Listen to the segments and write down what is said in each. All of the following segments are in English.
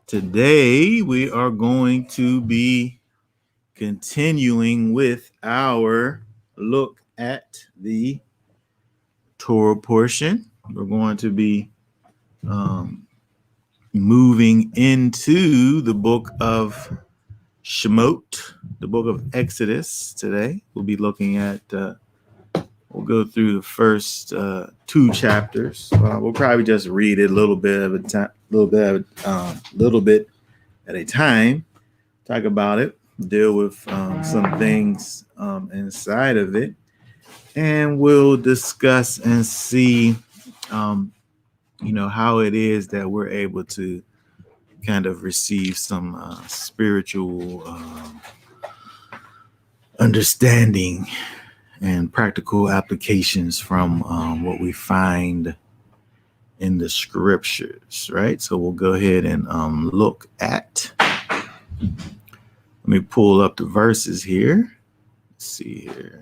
Today we are going to be continuing with our look at the Torah portion. We're going to be moving into the book of Shemot, the book of Exodus today. We'll be looking at, we'll go through the first two chapters. We'll probably just read it a little bit at a time, talk about it, deal with some things inside of it, and we'll discuss and see, how it is that we're able to kind of receive some spiritual understanding and practical applications from what we find in the scriptures, right? So we'll go ahead and look at, let me pull up the verses here. Let's see here.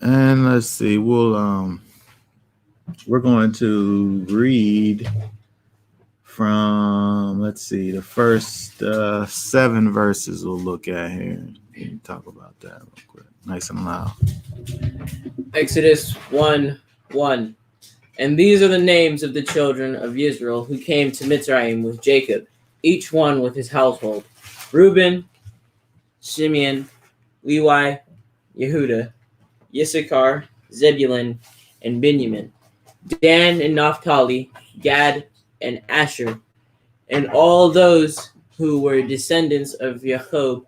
And let's see, we're going to read from, let's see, the first 7 verses we'll look at here. Talk about that real quick, nice and loud. Exodus 1:1. And these are the names of the children of Israel who came to Mitzrayim with Jacob, each one with his household: Reuben, Simeon, Levi, Yehuda, Issachar, Zebulun, and Benjamin, Dan and Naphtali, Gad and Asher, and all those who were descendants of Jacob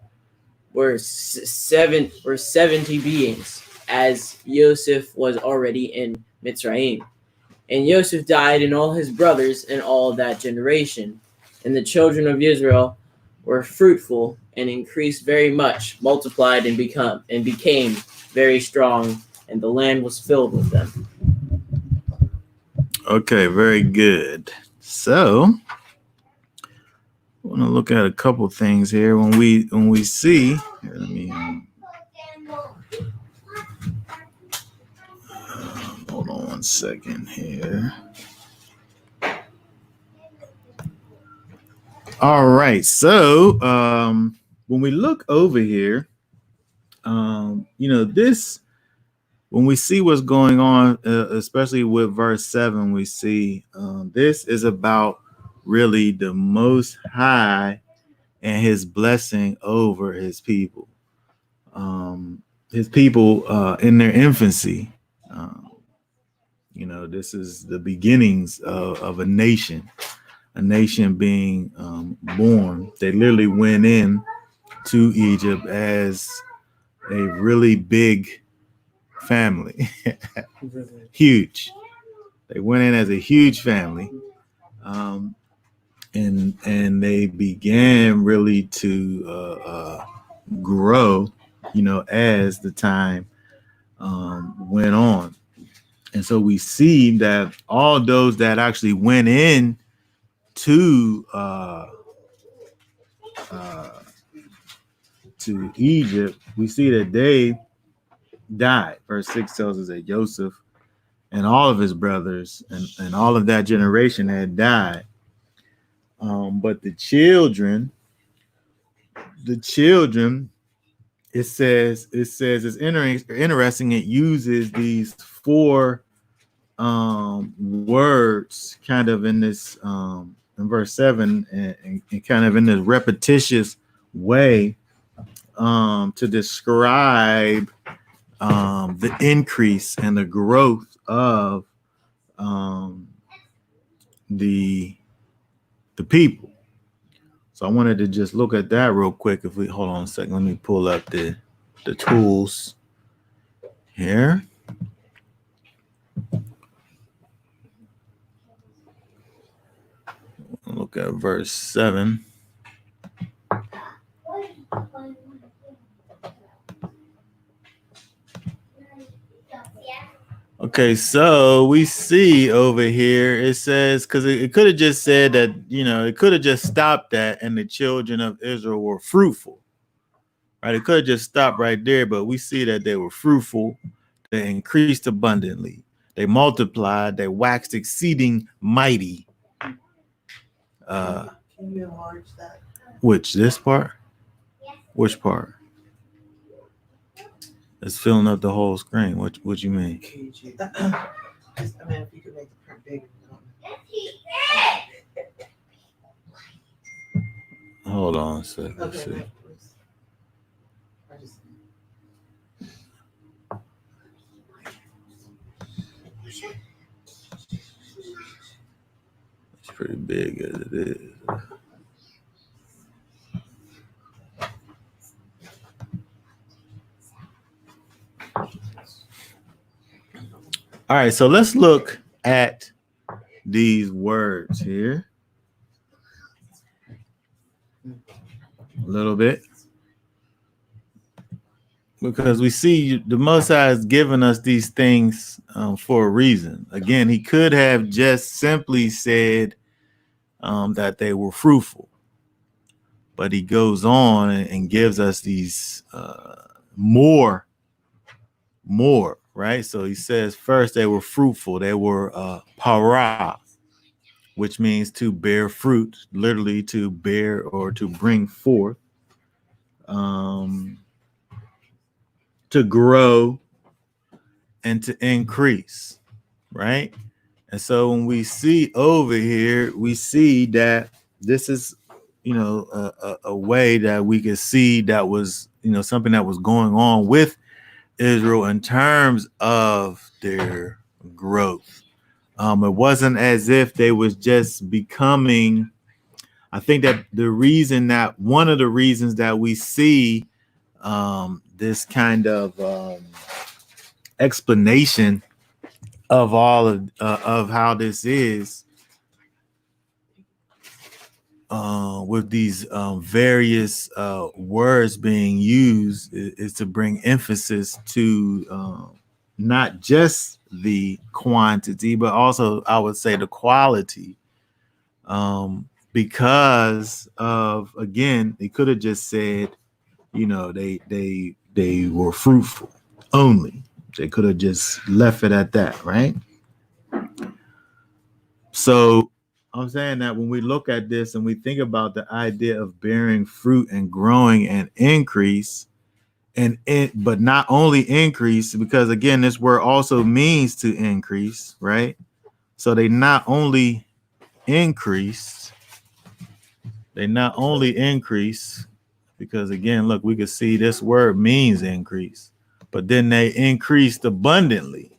were 70 beings, as Joseph was already in Mitzrayim. And Joseph died, and all his brothers, and all that generation. And the children of Israel were fruitful and increased very much, multiplied and became very strong, and the land was filled with them. Okay, very good. So I want to look at a couple things here. When we see, here, let me hold on one second here. All right, so when we look over here, this, when we see what's going on, especially with verse 7, we see this is about really the Most High and his blessing over his people. His people in their infancy. This is the beginnings of a nation being born. They literally went in to Egypt as a really big family. Huge. They went in as a huge family, and they began really to grow, as the time went on. And so we see that all those that actually went in to Egypt, we see that they died. Verse 6 tells us that Joseph and all of his brothers and all of that generation had died. But the children, it says it's interesting. It uses these 4 words kind of in this in verse 7 and kind of in this repetitious way to describe the increase and the growth of the people. So I wanted to just look at that real quick. If we hold on a second, let me pull up the tools here. Look at verse 7. Okay, so we see over here it says because it could have just said that, it could have just stopped that and the children of Israel were fruitful, right? It could have just stopped right there, but we see that they were fruitful, they increased abundantly, they multiplied, they waxed exceeding mighty. Can you enlarge that? Which this part? Which part? It's filling up the whole screen. What you mean? KG. I mean, if you could make the print bigger. Hold on a second. Let's Okay, see. Mike, please. I just- It's pretty big as it is. All right, so let's look at these words here a little bit, because we see the Most High has given us these things for a reason. Again, he could have just simply said that they were fruitful, but he goes on and gives us these more, right? So he says first they were fruitful. They were para, which means to bear fruit, literally to bear or to bring forth, to grow and to increase, right? And so when we see over here, we see that this is, a way that we could see that was, something that was going on with Israel in terms of their growth. It wasn't as if they was just becoming. I think that one of the reasons that we see this kind of explanation of all of how this is with these various words being used is to bring emphasis to not just the quantity, but also I would say the quality. Because of, again, they could have just said, they were fruitful only. They could have just left it at that, right? So I'm saying that when we look at this and we think about the idea of bearing fruit and growing and increase, but not only increase, because again, this word also means to increase, right? So they not only increase, because again, look, we could see this word means increase, but then they increased abundantly.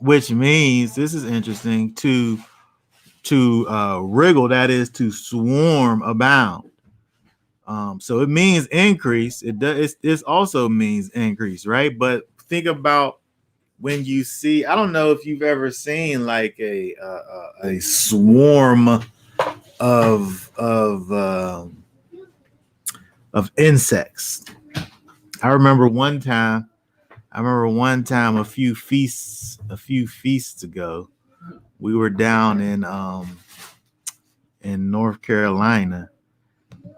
Which means, this is interesting, to wriggle, that is to swarm, abound. So it means increase. It also means increase, right? But think about when you see, I don't know if you've ever seen like a swarm of insects. I remember one time a few feasts ago, we were down in North Carolina,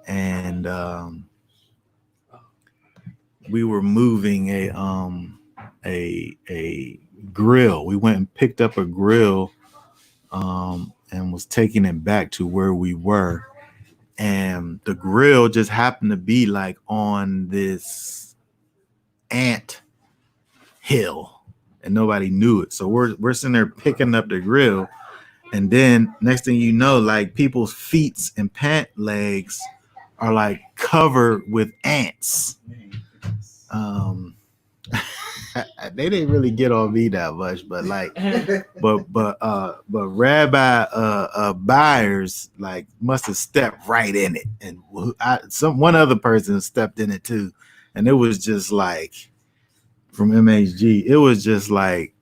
and we were moving a grill. We went and picked up a grill and was taking it back to where we were. And the grill just happened to be like on this ant hill, and nobody knew it. So we're sitting there picking up the grill, and then next thing you know, like people's feet and pant legs are like covered with ants. They didn't really get on me that much, but like, but Rabbi Byers like must have stepped right in it, and one other person stepped in it too, and it was just like from MHG. It was just like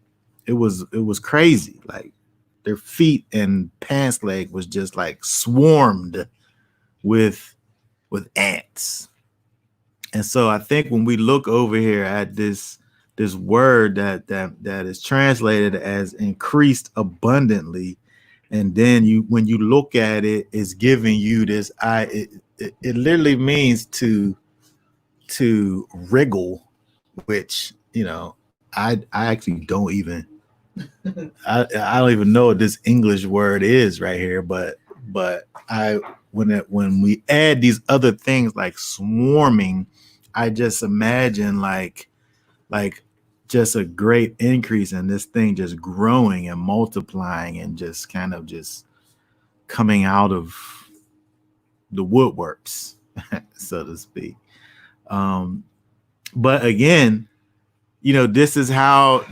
it was crazy. Like their feet and pants leg was just like swarmed with ants. And so I think when we look over here at this word that is translated as increased abundantly, and then when you look at it, it's giving you this it literally means to wriggle, which I actually don't even I don't even know what this English word is right here, but I when we add these other things like swarming, I just imagine like just a great increase in this thing just growing and multiplying and just kind of just coming out of the woodworks, so to speak. Um, but again, this is how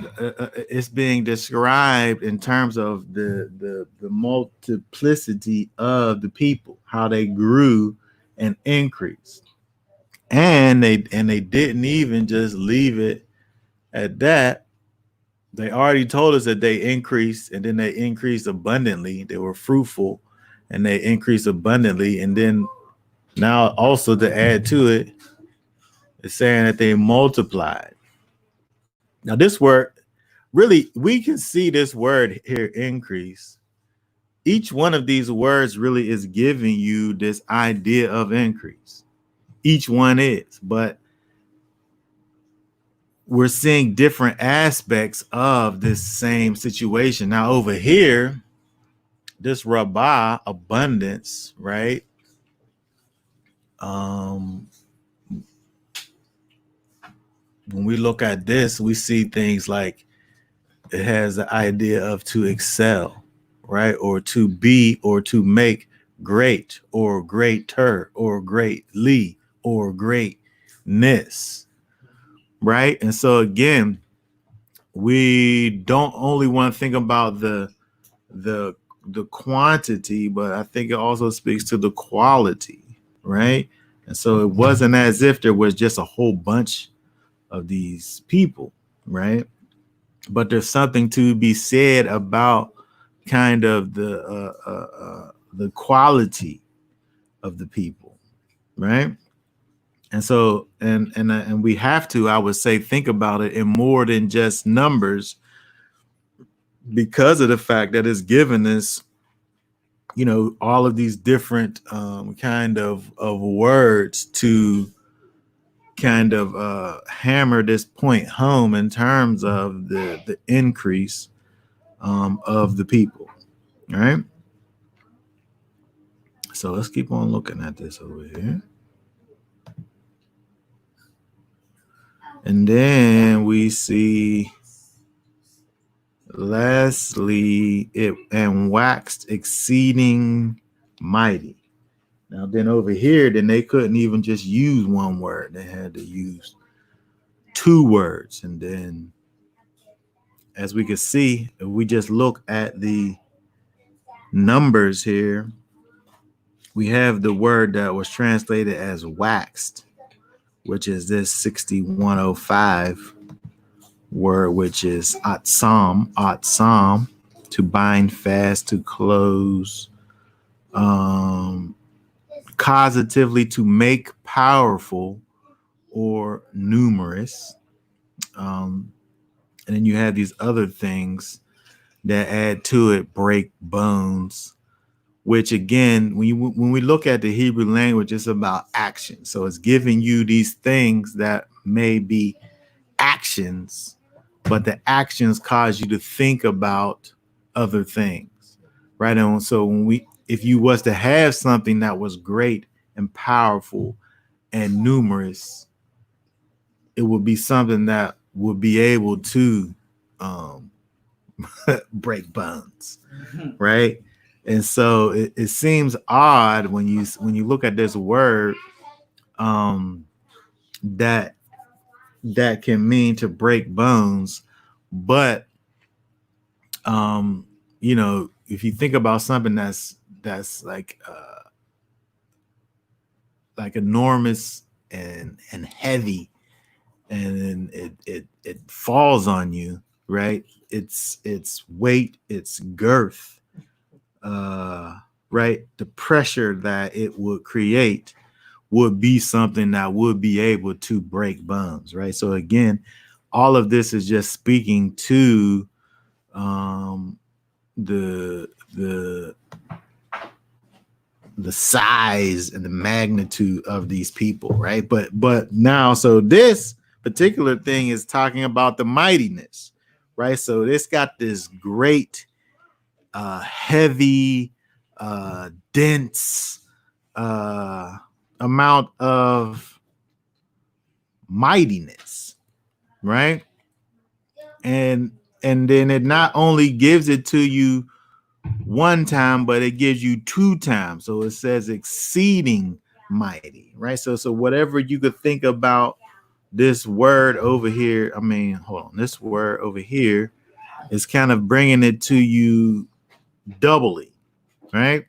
it's being described in terms of the multiplicity of the people, how they grew and increased, and they didn't even just leave it at that. They already told us that they increased, and then they increased abundantly. They were fruitful, and they increased abundantly, and then now also to add to it, it's saying that they multiplied. Now this word, really, we can see this word here, increase. Each one of these words really is giving you this idea of increase. Each one is, but we're seeing different aspects of this same situation. Now over here, this rabbah, abundance, right? Um, when we look at this, we see things like it has the idea of to excel, right? Or to be, or to make great, or greater, or greatly, or greatness, right? And so again, we don't only want to think about the the quantity, but I think it also speaks to the quality, right? And so it wasn't as if there was just a whole bunch of these people, right? But there's something to be said about kind of the quality of the people, right? And so and we have to, I would say, think about it in more than just numbers, because of the fact that it's given us all of these different kind of words to kind of hammer this point home in terms of the increase of the people. All right. So let's keep on looking at this over here. And then we see, lastly, it and waxed exceeding mighty. Now then over here, then they couldn't even just use one word. They had to use two words. And then as we can see, if we just look at the numbers here, we have the word that was translated as waxed, which is this 6105 word, which is atsam, to bind fast, to close, causatively, to make powerful or numerous. And then you have these other things that add to it, break bones, which again, when we look at the Hebrew language, it's about action. So it's giving you these things that may be actions, but the actions cause you to think about other things, right? And so if you was to have something that was great and powerful and numerous, it would be something that would be able to break bones, right? And so it seems odd when you look at this word that can mean to break bones, but if you think about something that's like enormous and heavy, and it falls on you, right? It's weight, it's girth, right? The pressure that it would create would be something that would be able to break bones, right? So again, all of this is just speaking to the size and the magnitude of these people, right? But now, so this particular thing is talking about the mightiness, right? So this got this great, heavy, dense amount of mightiness, right? And then it not only gives it to you one time, but it gives you two times. So it says exceeding mighty, right? So whatever you could think about this word over here, this word over here is kind of bringing it to you doubly, right?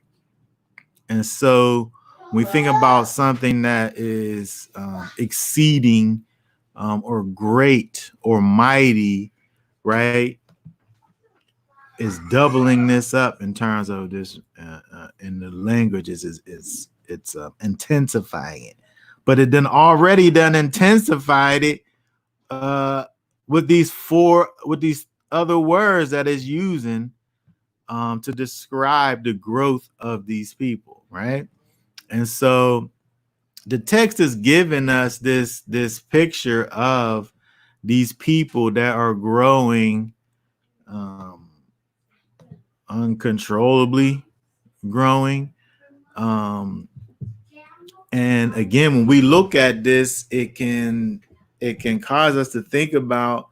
And so when we think about something that is exceeding or great or mighty, right, is doubling this up in terms of this in the languages is it's intensifying it, but it then already done intensified it with these other words that is using to describe the growth of these people, right? And so the text is giving us this picture of these people that are growing uncontrollably growing. And again, when we look at this, it can cause us to think about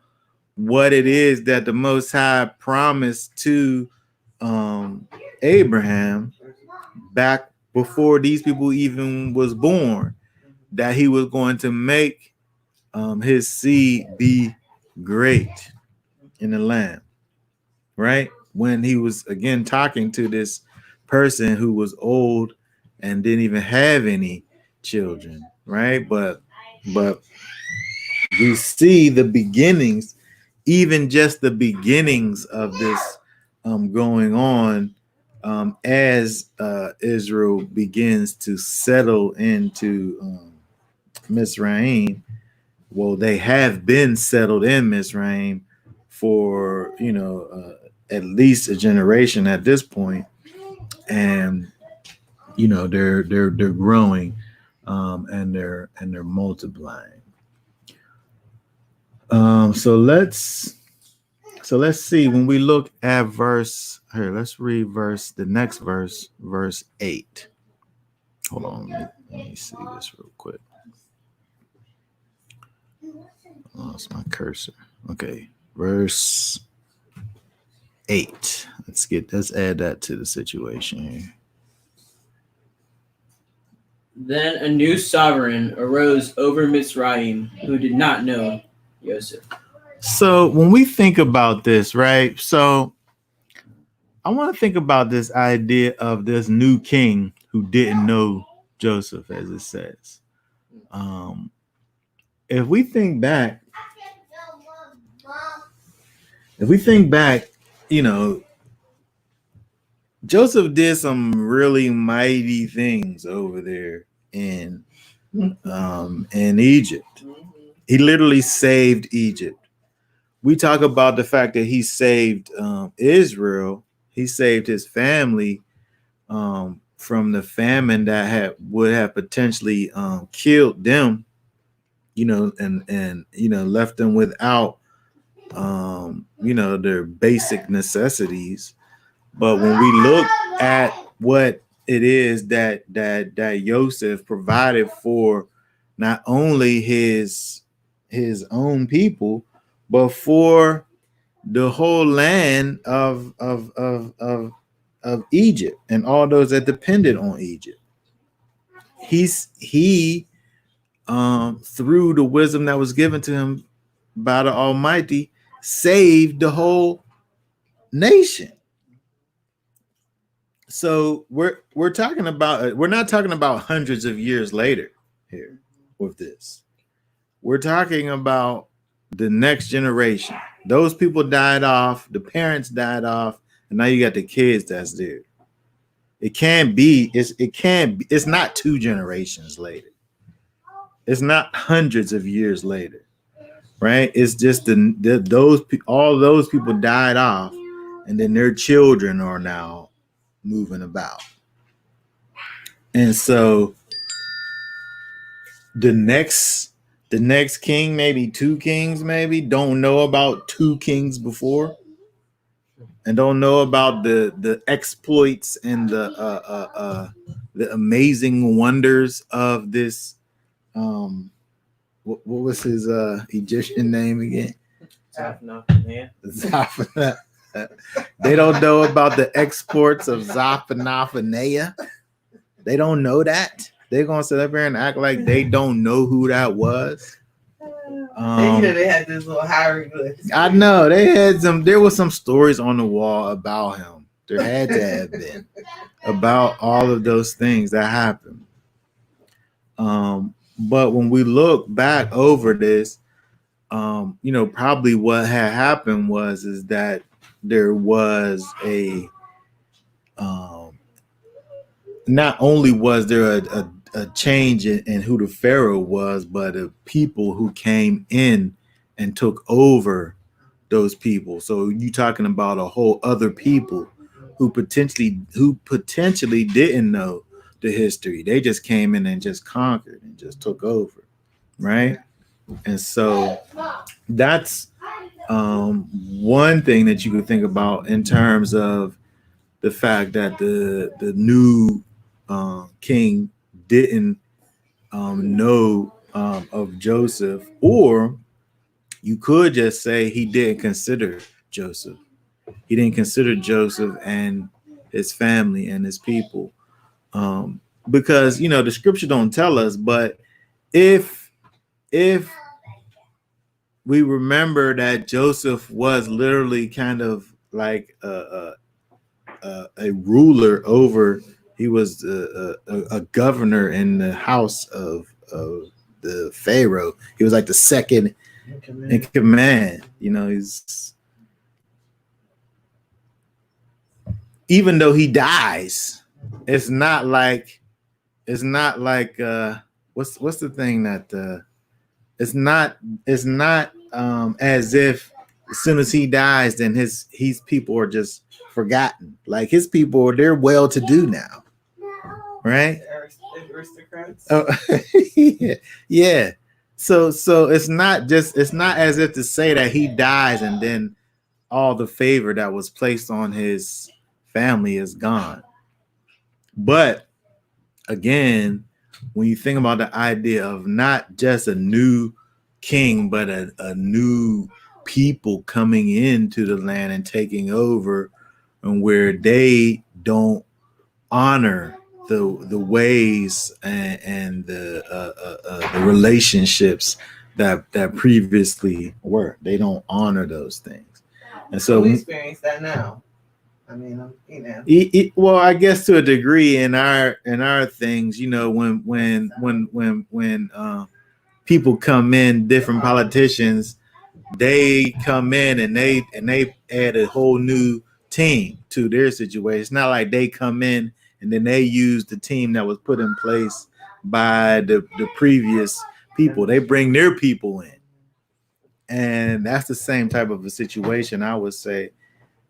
what it is that the Most High promised to Abraham back before these people even was born, that he was going to make his seed be great in the land, right? When he was again talking to this person who was old and didn't even have any children, right? But we see the beginnings, even just the beginnings of this going on as Israel begins to settle into Mizraim. Well, they have been settled in Mizraim for at least a generation at this point, and they're growing and they're multiplying. So let's see, when we look at verse here, let's read the next verse 8. Hold on, let me see this real quick. Oh, it's my cursor. Okay, verse 8. Let's add that to the situation here. Then a new sovereign arose over Mizraim who did not know Joseph. So when we think about this, right? So I want to think about this idea of this new king who didn't know Joseph, as it says. If we think back, Joseph did some really mighty things over there in Egypt. He literally saved Egypt. We talk about the fact that he saved Israel. He saved his family from the famine that would have potentially killed them, and left them without their basic necessities. But when we look at what it is that Joseph provided for not only his own people, but for the whole land of Egypt and all those that depended on Egypt, he through the wisdom that was given to him by the Almighty, saved the whole nation. So we're talking about, we're not talking about hundreds of years later here with this. We're talking about the next generation. Those people died off, the parents died off, and now you got the kids that's there. It's not 2 generations later. It's not hundreds of years later, right? It's just all those people died off, and then their children are now moving about. And so the next king, maybe two kings, maybe don't know about two kings before, and don't know about the exploits and the amazing wonders of this. What was his Egyptian name again? Zaphanaphaneah. They don't know about the exports of Zaphanaphaneah. They don't know that. They're gonna sit up here and act like they don't know who that was. They had this little hieroglyphs. I know they had some. There was some stories on the wall about him. There had to have been about all of those things that happened. But when we look back over this, probably what had happened is that there was a not only was there a change in who the Pharaoh was, but the people who came in and took over those people. So you talking about a whole other people who potentially didn't know the history. They just came in and just conquered and just took over, right? And so that's one thing that you could think about in terms of the fact that the new king didn't know of Joseph, or you could just say he didn't consider Joseph. He didn't consider Joseph and his family and his people, because the scripture don't tell us. But if we remember that Joseph was literally kind of like a ruler over. He was a governor in the house of the Pharaoh. He was like the second in command. He's, even though he dies, it's not like what's the thing that it's not as if as soon as he dies, then his people are just forgotten. Like his people, they're well to do now, right? Aristocrats. Oh, yeah. So it's not as if to say that he dies and then all the favor that was placed on his family is gone. But again, when you think about the idea of not just a new king, but a new people coming into the land and taking over, and where they don't honor the ways and the relationships that previously were. They don't honor those things, and so we experience that now. I mean, well, I guess to a degree in our things, when people come in, different politicians, they come in and they add a whole new team to their situation. It's not like they come in and then they use the team that was put in place by the previous people. They bring their people in, and that's the same type of a situation, I would say,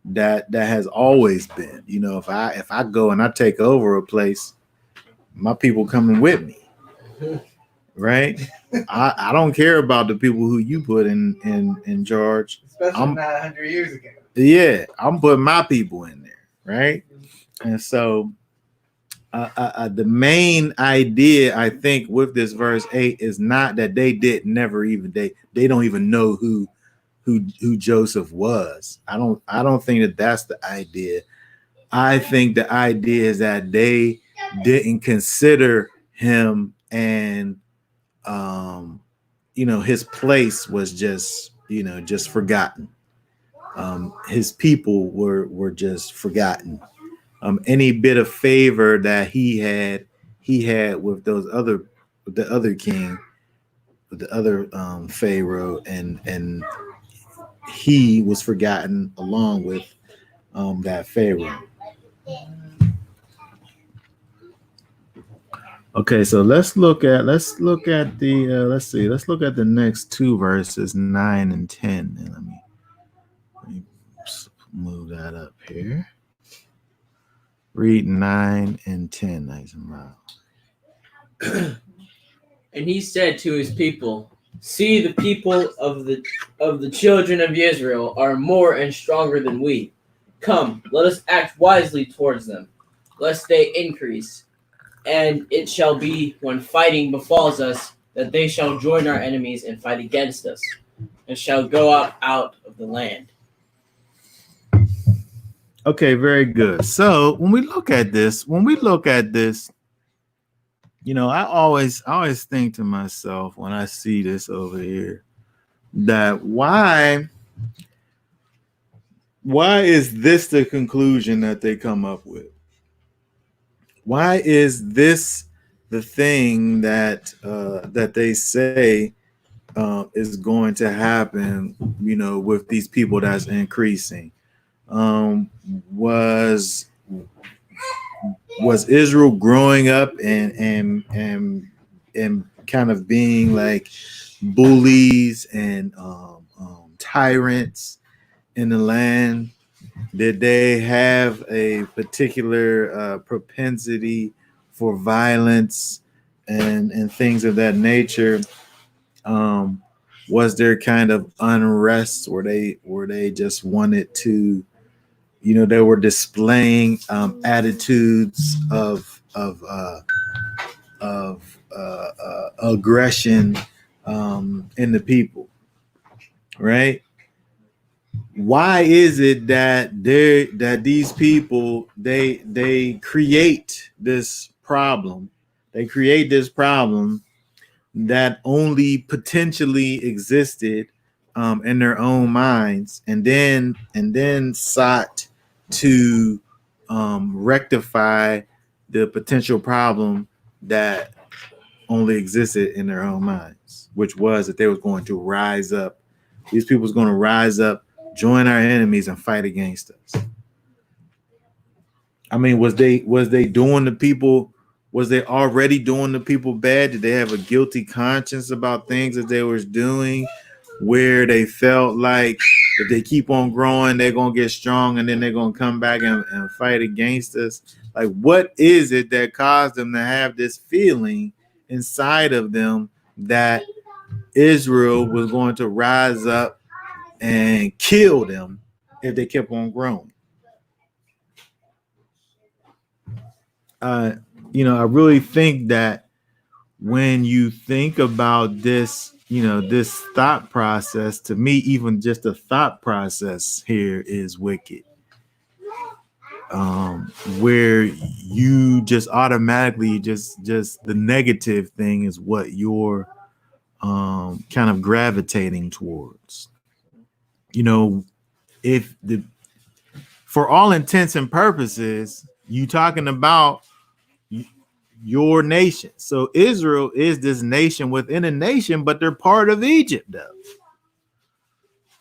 that has always been. If I go and I take over a place, my people coming with me, right? I don't care about the people who you put in charge, especially not 100 years ago. Yeah, I'm putting my people in there, right? And so the main idea, I think, with this verse 8 is not that they don't even know who Joseph was. I don't think that that's the idea. I think the idea is that they didn't consider him, and his place was just forgotten. His people were just forgotten. Any bit of favor that he had with the other king, with the other Pharaoh, and he was forgotten along with that Pharaoh. Okay, so let's look at the let's look at the next two verses 9 and 10. And let me move that up here. Read 9 and 10 nice and loud. And he said to his people, "See, the people of the children of Israel are more and stronger than we. Come, let us act wisely towards them, lest they increase. And it shall be when fighting befalls us that they shall join our enemies and fight against us, and shall go out of the land." Okay, very good. So when we look at this, I always think to myself when I see this over here that why is this the conclusion that they come up with? Why is this the thing that they say is going to happen? With these people that's increasing. Um, was was Israel growing up and kind of being like bullies and tyrants in the land? Did they have a particular propensity for violence and things of that nature? Um, was there kind of unrest where they just wanted to, they were displaying attitudes of aggression in the people, right? Why is it that these people they create this problem? They create this problem that only potentially existed in their own minds, and then sought to rectify the potential problem that only existed in their own minds, which was that they was going to rise up. These people was going to rise up, join our enemies, and fight against us. I mean, was they doing the people? Was they already doing the people bad? Did they have a guilty conscience about things that they was doing, where they felt like if they keep on growing, they're gonna get strong, and then they're gonna come back and fight against us? Like, what is it that caused them to have this feeling inside of them that Israel was going to rise up and kill them if they kept on growing? uh, I really think that when you think about this, this thought process, to me, even just the thought process here is wicked. Where you just automatically just the negative thing is what you're kind of gravitating towards. If the for all intents and purposes, you talking about your nation. So Israel is this nation within a nation, but they're part of Egypt, though.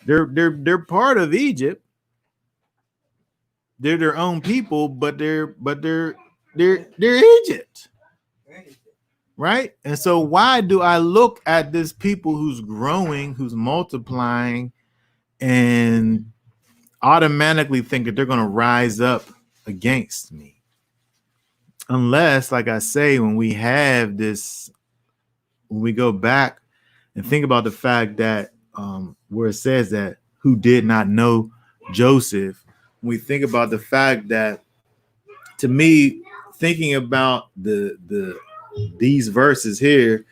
They're part of Egypt. They're their own people, but they're Egypt, right? And so why do I look at this people who's growing, who's multiplying, and automatically think that they're going to rise up against me? Unless, like I say, when we go back and think about the fact that where it says that who did not know Joseph, we think about the fact that, to me, thinking about these verses here,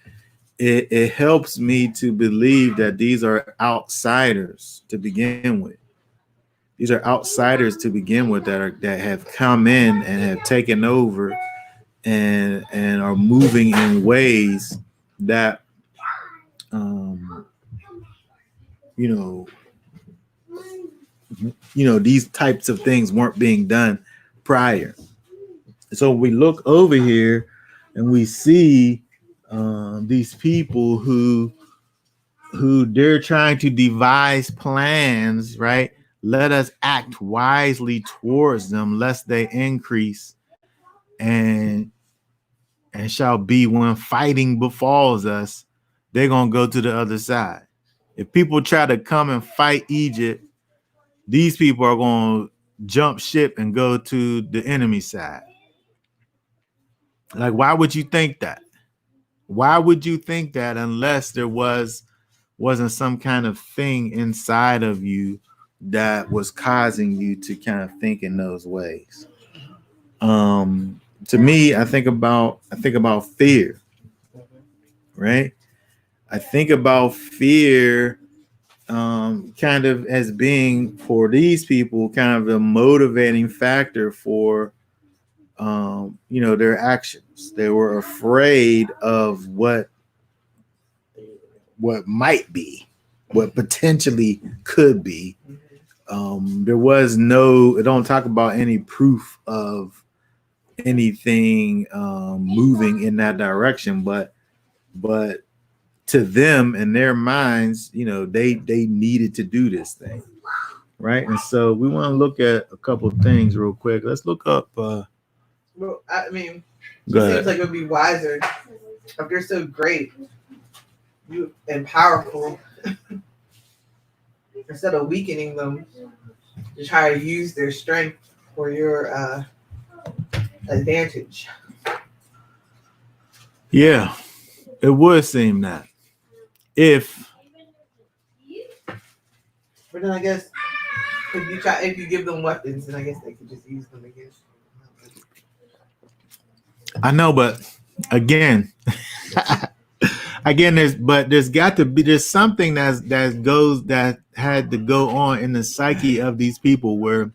it helps me to believe that these are outsiders to begin with. These are outsiders to begin with that have come in and have taken over and are moving in ways that you know these types of things weren't being done prior. So we look over here and we see these people who they're trying to devise plans, right? Let us act wisely towards them lest they increase, and and shall be when fighting befalls us, they're going to go to the other side. If people try to come and fight Egypt, these people are going to jump ship and go to the enemy side. Like, why would you think that? Why would you think that unless there wasn't some kind of thing inside of you that was causing you to kind of think in those ways? To me, I think about fear, right? I think about fear kind of as being for these people kind of a motivating factor for their actions. They were afraid of what might be, what potentially could be. There was no, it don't talk about any proof of anything moving in that direction, but to them in their minds, they needed to do this thing, right? And so we want to look at a couple of things real quick. Let's look up. Well, I mean, it Go seems ahead. like it would be wiser if they're so great and powerful. Instead of weakening them, to try to use their strength for your advantage. Yeah, it would seem that if But then I guess if you give them weapons, then I guess they could just use them against you. I know, but again, there's got to be something that had to go on in the psyche of these people where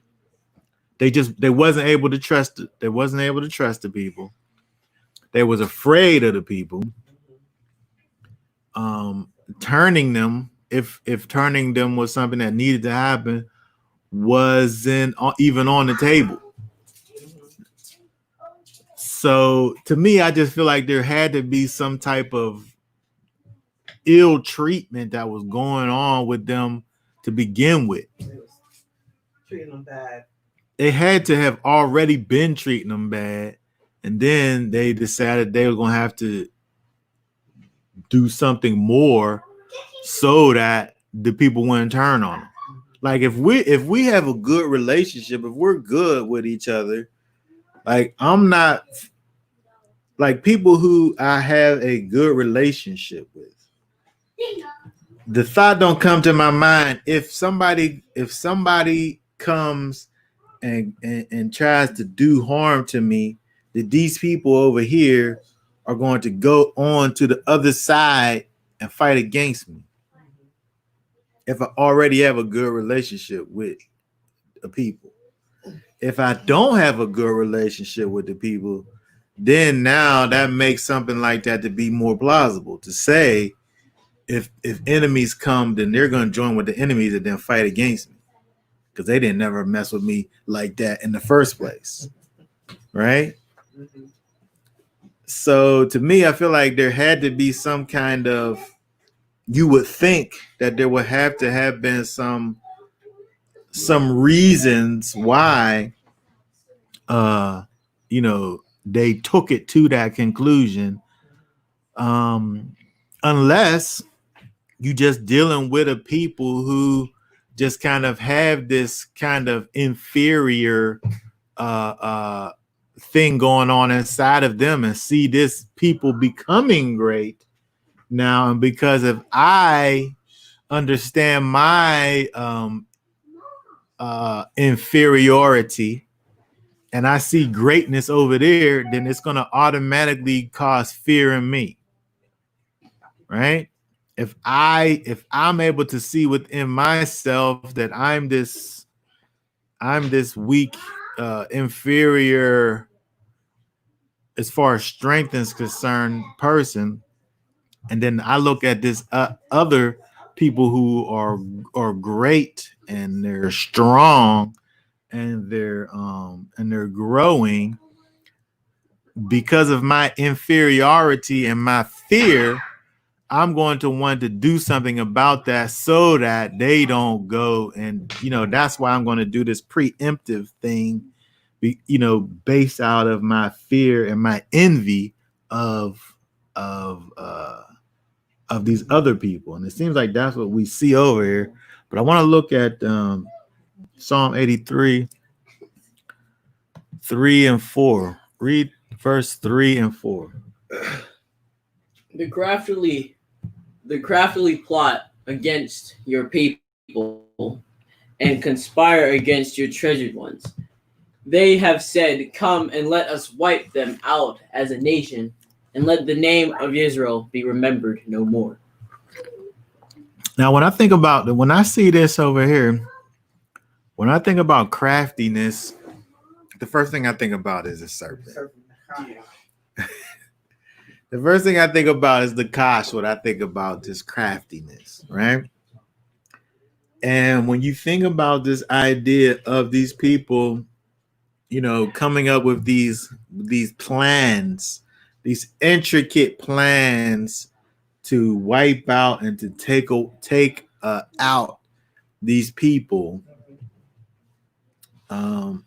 they wasn't able to trust it. They wasn't able to trust the people. They was afraid of the people. Turning them, if turning them was something that needed to happen, wasn't even on the table. So to me, I just feel like there had to be some type of ill treatment that was going on with them to begin with. It was treating them bad. They had to have already been treating them bad, and then they decided they were going to have to do something more so that the people wouldn't turn on them. Like if we have a good relationship, if we're good with each other, like I'm not like people who I have a good relationship with. The thought don't come to my mind if somebody comes and tries to do harm to me, that these people over here are going to go on to the other side and fight against me. If I already have a good relationship with the people. If I don't have a good relationship with the people, then now that makes something like that to be more plausible to say if enemies come, then they're going to join with the enemies and then fight against me because they didn't never mess with me like that in the first place, right? Mm-hmm. So to me, I feel like there had to be some kind of, you would think that there would have to have been some reasons why they took it to that conclusion, unless you just dealing with a people who just kind of have this kind of inferior thing going on inside of them and see this people becoming great now. And because if I understand my inferiority and I see greatness over there, then it's going to automatically cause fear in me, right? If I'm able to see within myself that I'm this weak, inferior as far as strength is concerned person, and then I look at this other people who are great and they're strong and they're growing, because of my inferiority and my fear, I'm going to want to do something about that so that they don't go. And, that's why I'm going to do this preemptive thing, based out of my fear and my envy of of uh, of these other people, and it seems like that's what we see over here. But I want to look at Psalm 83, 3 and 4. Read verse 3 and 4. The craftily plot against your people and conspire against your treasured ones. They have said, "Come and let us wipe them out as a nation, and let the name of Israel be remembered no more." Now, when I see this over here, when I think about craftiness, the first thing I think about is a serpent. The first thing I think about is the kosh. What I think about is craftiness, right? And when you think about this idea of these people, coming up with these plans, these intricate plans to wipe out and to take out these people.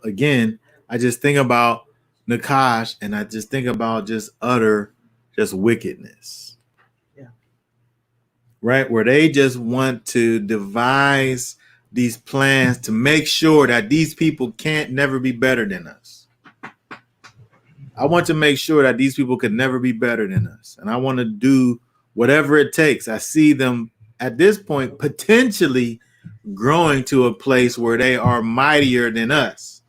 Again, I just think about Nakash, and I just think about just wickedness. Yeah. Right? Where they just want to devise these plans to make sure that these people can't never be better than us. I want to make sure that these people could never be better than us. And I want to do whatever it takes. I see them at this point potentially growing to a place where they are mightier than us.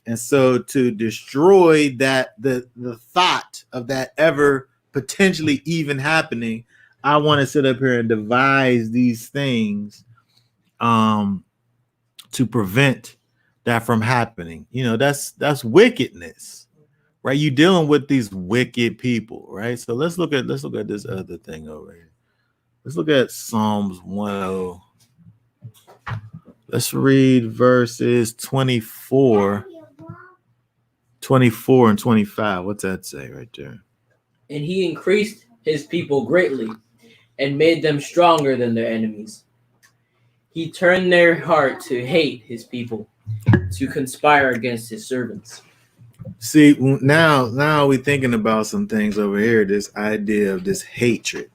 And so to destroy that, the thought of that ever potentially even happening, I want to sit up here and devise these things to prevent that from happening. That's wickedness, right? You're dealing with these wicked people, right? So let's look at this other thing over here. Let's look at Psalms 10. Let's read verses 24 and 25. What's that say right there? And he increased his people greatly and made them stronger than their enemies. He turned their heart to hate his people, to conspire against his servants. See, now we're thinking about some things over here, this idea of this hatred.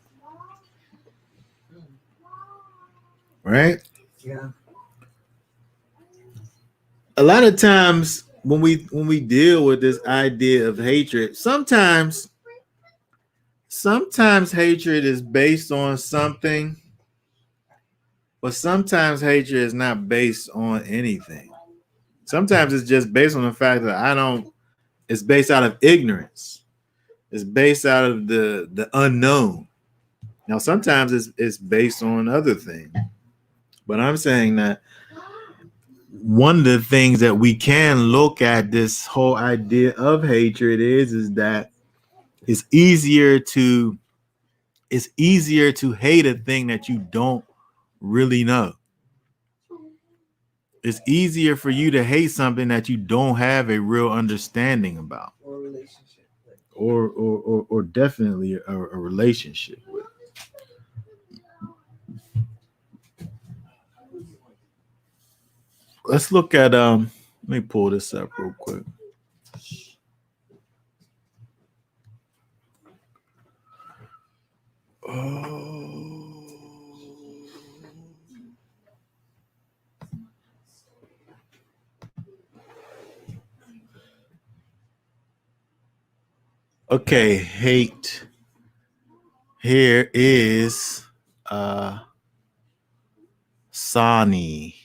Right? Yeah. A lot of times when we deal with this idea of hatred, sometimes hatred is based on something, but sometimes hatred is not based on anything. Sometimes it's just based on the fact that it's based out of ignorance. It's based out of the unknown. Now, sometimes it's based on other things. But I'm saying that one of the things that we can look at this whole idea of hatred is that it's easier to hate a thing that you don't really know. It's easier for you to hate something that you don't have a real understanding about, Or relationship. or definitely a relationship with. Let's look at let me pull this up real quick. Okay, hate. Here is Sani.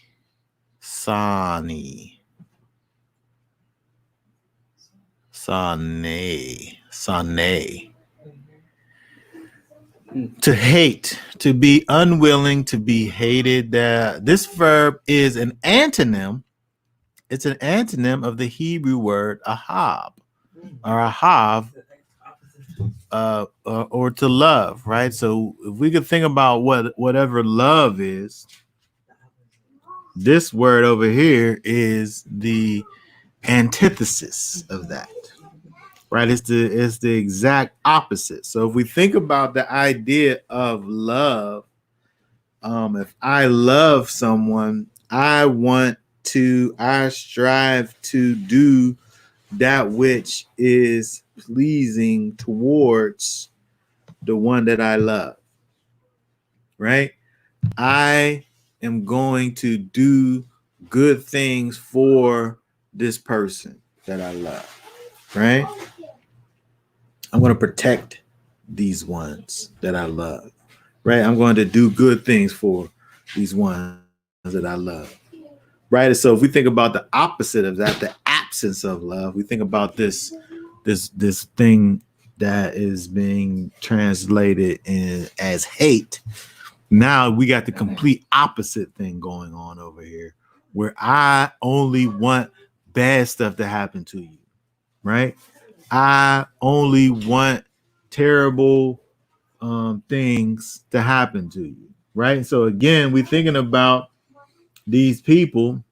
To hate, to be unwilling, to be hated. This verb is an antonym. It's an antonym of the Hebrew word ahab, or ahav, or to love, right? So if we could think about whatever love is, this word over here is the antithesis of that, right? It's the exact opposite. So if we think about the idea of love, if I love someone, I strive to do that which is pleasing towards the one that I love, right? I am going to do good things for this person that I love, right? I'm going to protect these ones that I love, right? I'm going to do good things for these ones that I love, right? And so if we think about the opposite of that, the absence of love, we think about this thing that is being translated as hate. Now we got the complete opposite thing going on over here, where I only want bad stuff to happen to you, right? I only want terrible things to happen to you, right? So again, we're thinking about these people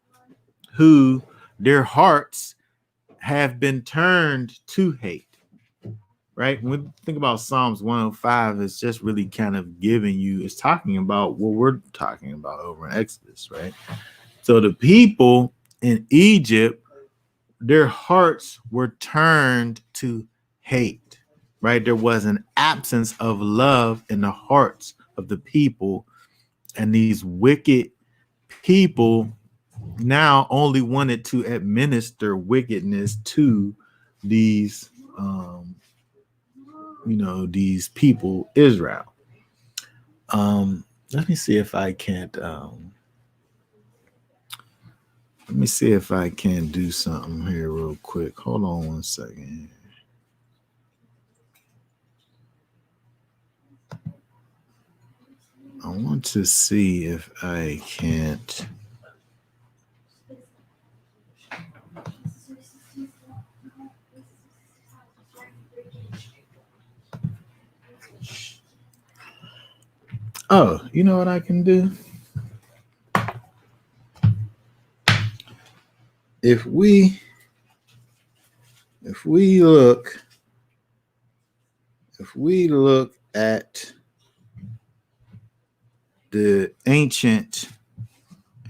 who their hearts have been turned to hate, right? When we think about Psalms 105, it's just really kind of giving you, it's talking about what we're talking about over in Exodus, right? So the people in Egypt, their hearts were turned to hate, right? There was an absence of love in the hearts of the people, and these wicked people now only wanted to administer wickedness to these these people, Israel. Let me see if I can't let me see if I can do something here real quick. Hold on one second. I want to see if I can't. Oh, you know what I can do? If we look at the ancient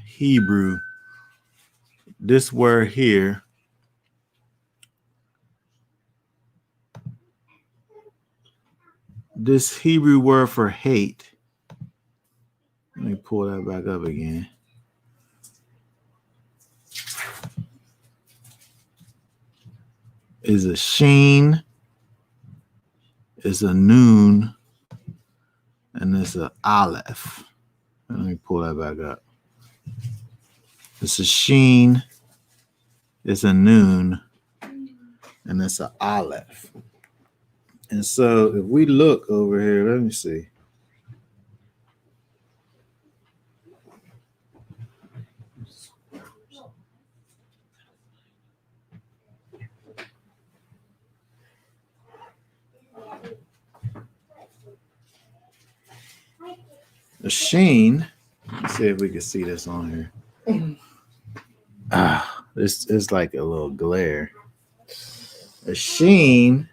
Hebrew, this word here, this Hebrew word for hate, let me pull that back up again. Is a sheen, is a noon, and it's a aleph. Let me pull that back up. It's a sheen, it's a noon, and it's an aleph. And so if we look over here, let me see. The sheen, let's see if we can see this on here. This is like a little glare. A sheen,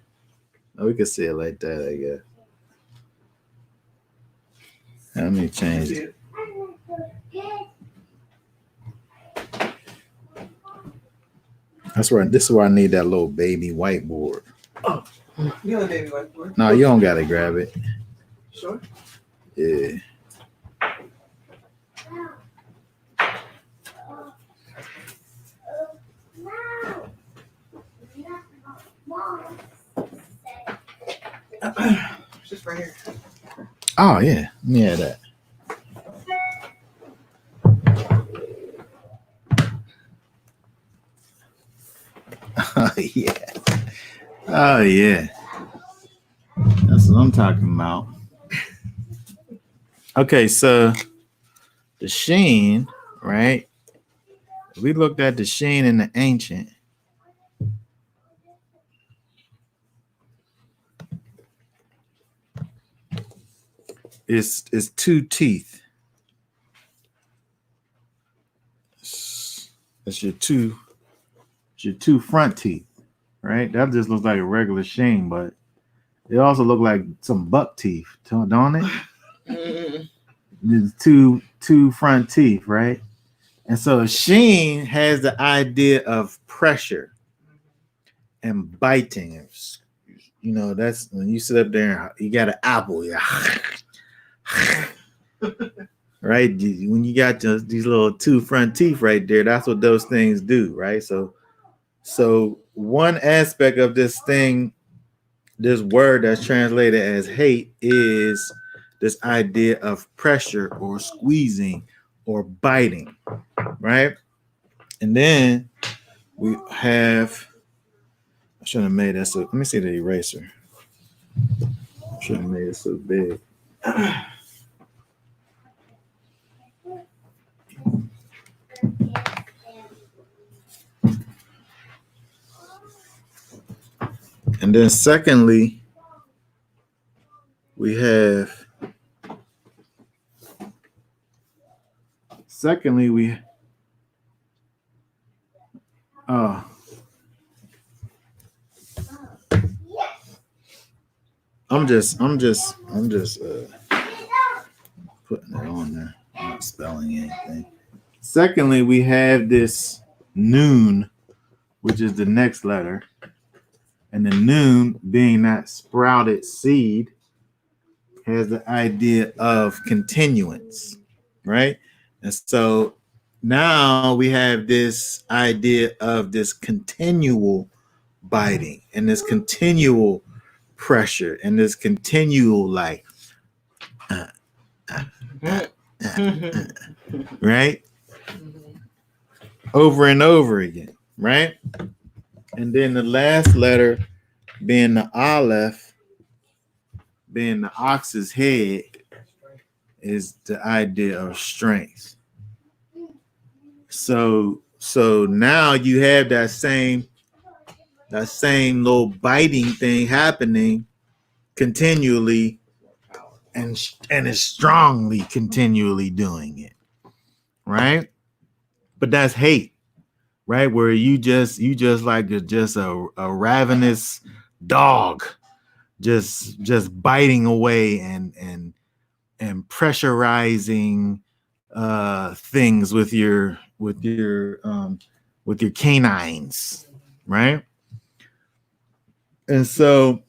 oh, we can see it like that, I guess. Let me change it. This is where I need that little baby whiteboard. Oh, you have a baby whiteboard? No, you don't gotta grab it. Sure. Yeah. Just right here. Oh yeah, yeah, that. Oh yeah. Oh yeah. That's what I'm talking about. Okay, so the sheen, right? We looked at the sheen in the ancient. It's two teeth. It's your two front teeth, right? That just looks like a regular sheen, but it also looked like some buck teeth, don't it? There's two front teeth, right? And so a sheen has the idea of pressure. and biting. You know, that's when you sit up there and you got an apple, yeah. Right? When you got these little two front teeth right there, that's what those things do, right? So one aspect of this thing, this word that's translated as hate, is this idea of pressure or squeezing or biting, right? And then we have, I should have made that so, let me see the eraser. I should have made it so big. And then secondly, we have, I'm just putting it on there. I'm not spelling anything. Secondly, we have this noon, which is the next letter. And the noon, being that sprouted seed, has the idea of continuance, right? And so now we have this idea of this continual biting and this continual pressure and this continual like, right? Over and over again, right? And then the last letter being the Aleph, being the ox's head, is the idea of strength. So now you have that same little biting thing happening continually, and is strongly continually doing it, right? But that's hate, right? Where you just like a ravenous dog, just biting away and pressurizing things with your canines, right? And so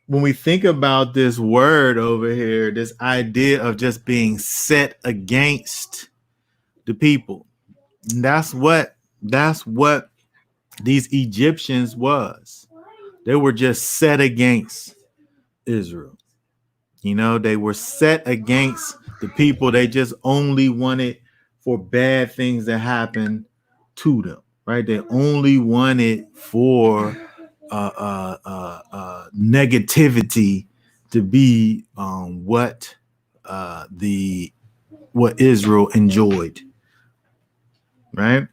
when we think about this word over here, this idea of just being set against the people, that's what these Egyptians was. They were just set against Israel. You know, they were set against the people. They just only wanted for bad things to happen to them, right? They only wanted for negativity to be what Israel enjoyed, right?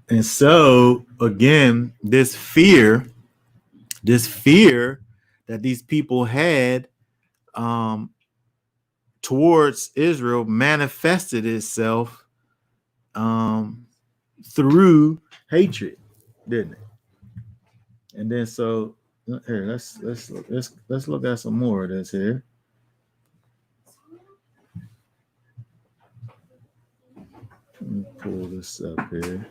And so again, this fear that these people had towards Israel manifested itself through hatred, didn't it? And then so here, let's look at some more of this here. Let me pull this up here.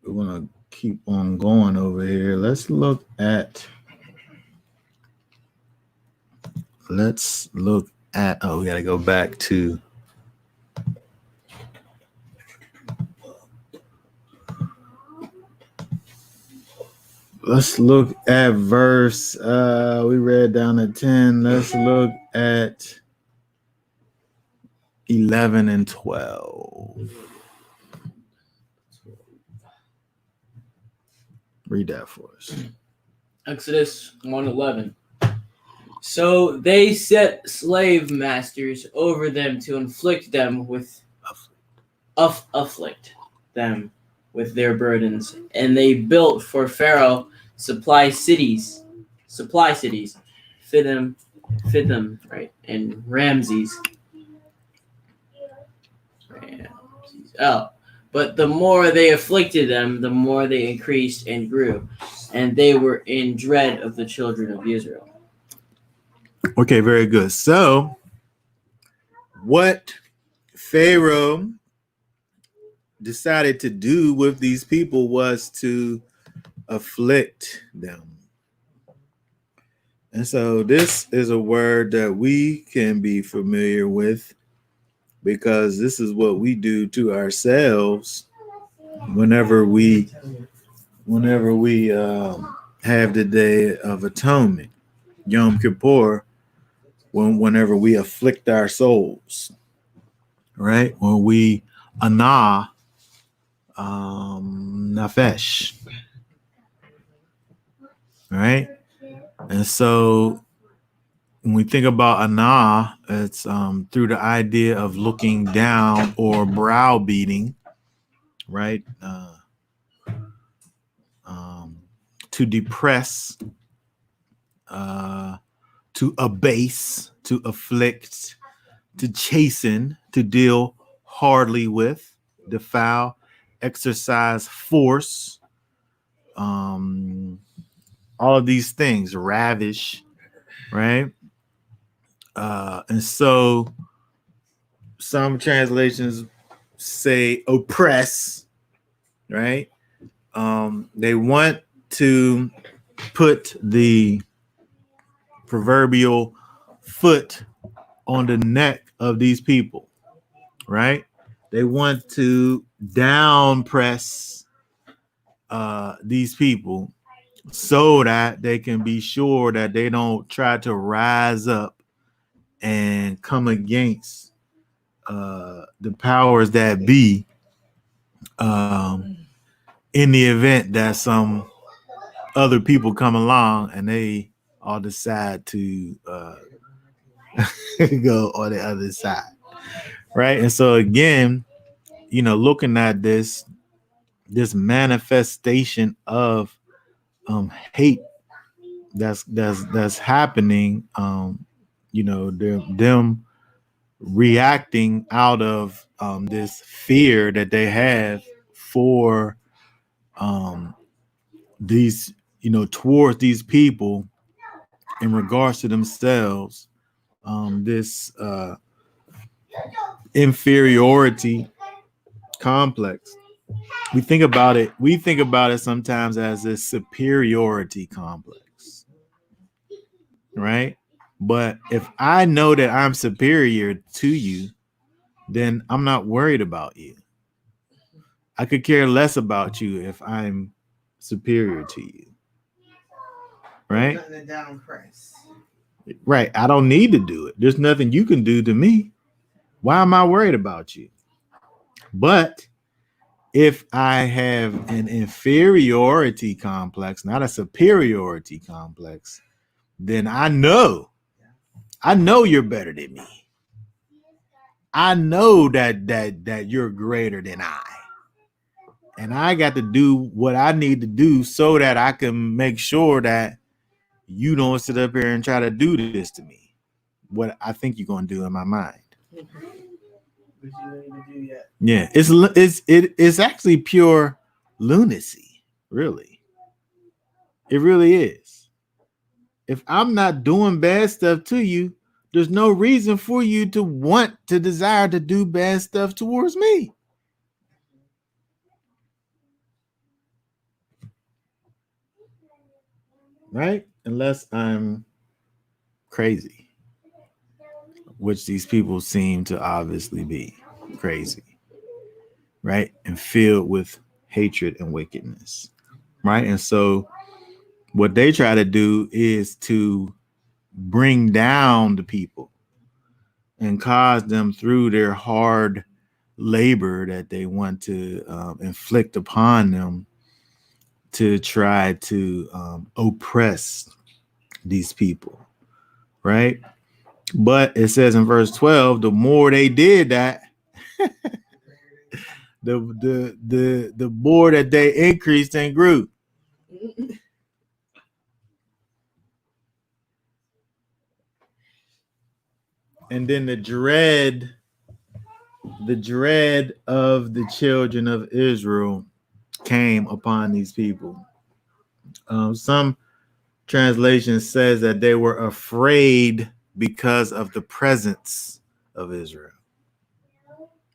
We're gonna keep on going over here. Let's look at. Oh, we gotta go back to. Let's look at verse. We read down to 10. Let's look at 11 and 12. Read that for us. Exodus 1:11. So they set slave masters over them to afflict them with their burdens, and they built for Pharaoh supply cities, Fithim, right, and Ramses. Oh, but the more they afflicted them, the more they increased and grew, and they were in dread of the children of Israel. Okay, very good. So, what Pharaoh decided to do with these people was to afflict them. And so this is a word that we can be familiar with because this is what we do to ourselves whenever we have the Day of Atonement, Yom Kippur, whenever we afflict our souls, right? When we anah nafesh, right? And so when we think about anah, it's through the idea of looking down or browbeating, right? To depress, to abase, to afflict, to chasten, to deal hardly with, defile, exercise force, all of these things, ravish, right? And so some translations say oppress, right? They want to put the proverbial foot on the neck of these people, right? They want to down press these people so that they can be sure that they don't try to rise up and come against the powers that be in the event that some other people come along and they all decide to go on the other side, right? And so again, looking at this manifestation of hate that's happening, them reacting out of this fear that they have for these, towards these people in regards to themselves, this inferiority complex. We think about it sometimes as a superiority complex, right? But if I know that I'm superior to you, then I'm not worried about you. I could care less about you if I'm superior to you, right? Nothing to down press. Right. I don't need to do it. There's nothing you can do to me. Why am I worried about you? But if I have an inferiority complex, not a superiority complex, then I know you're better than me. I know that you're greater than I. And I got to do what I need to do so that I can make sure that you don't sit up here and try to do this to me. What I think you're going to do in my mind. But you don't even do yet. Yeah, it's actually pure lunacy, really. It really is. If I'm not doing bad stuff to you, there's no reason for you to want to desire to do bad stuff towards me. Right? Unless I'm crazy, which these people seem to obviously be crazy, right? And filled with hatred and wickedness, right? And so what they try to do is to bring down the people and cause them through their hard labor that they want to inflict upon them to try to oppress these people, right? But it says in verse 12, the more they did that, the more that they increased and grew. And then the dread of the children of Israel came upon these people. Some translation says that they were afraid because of the presence of Israel.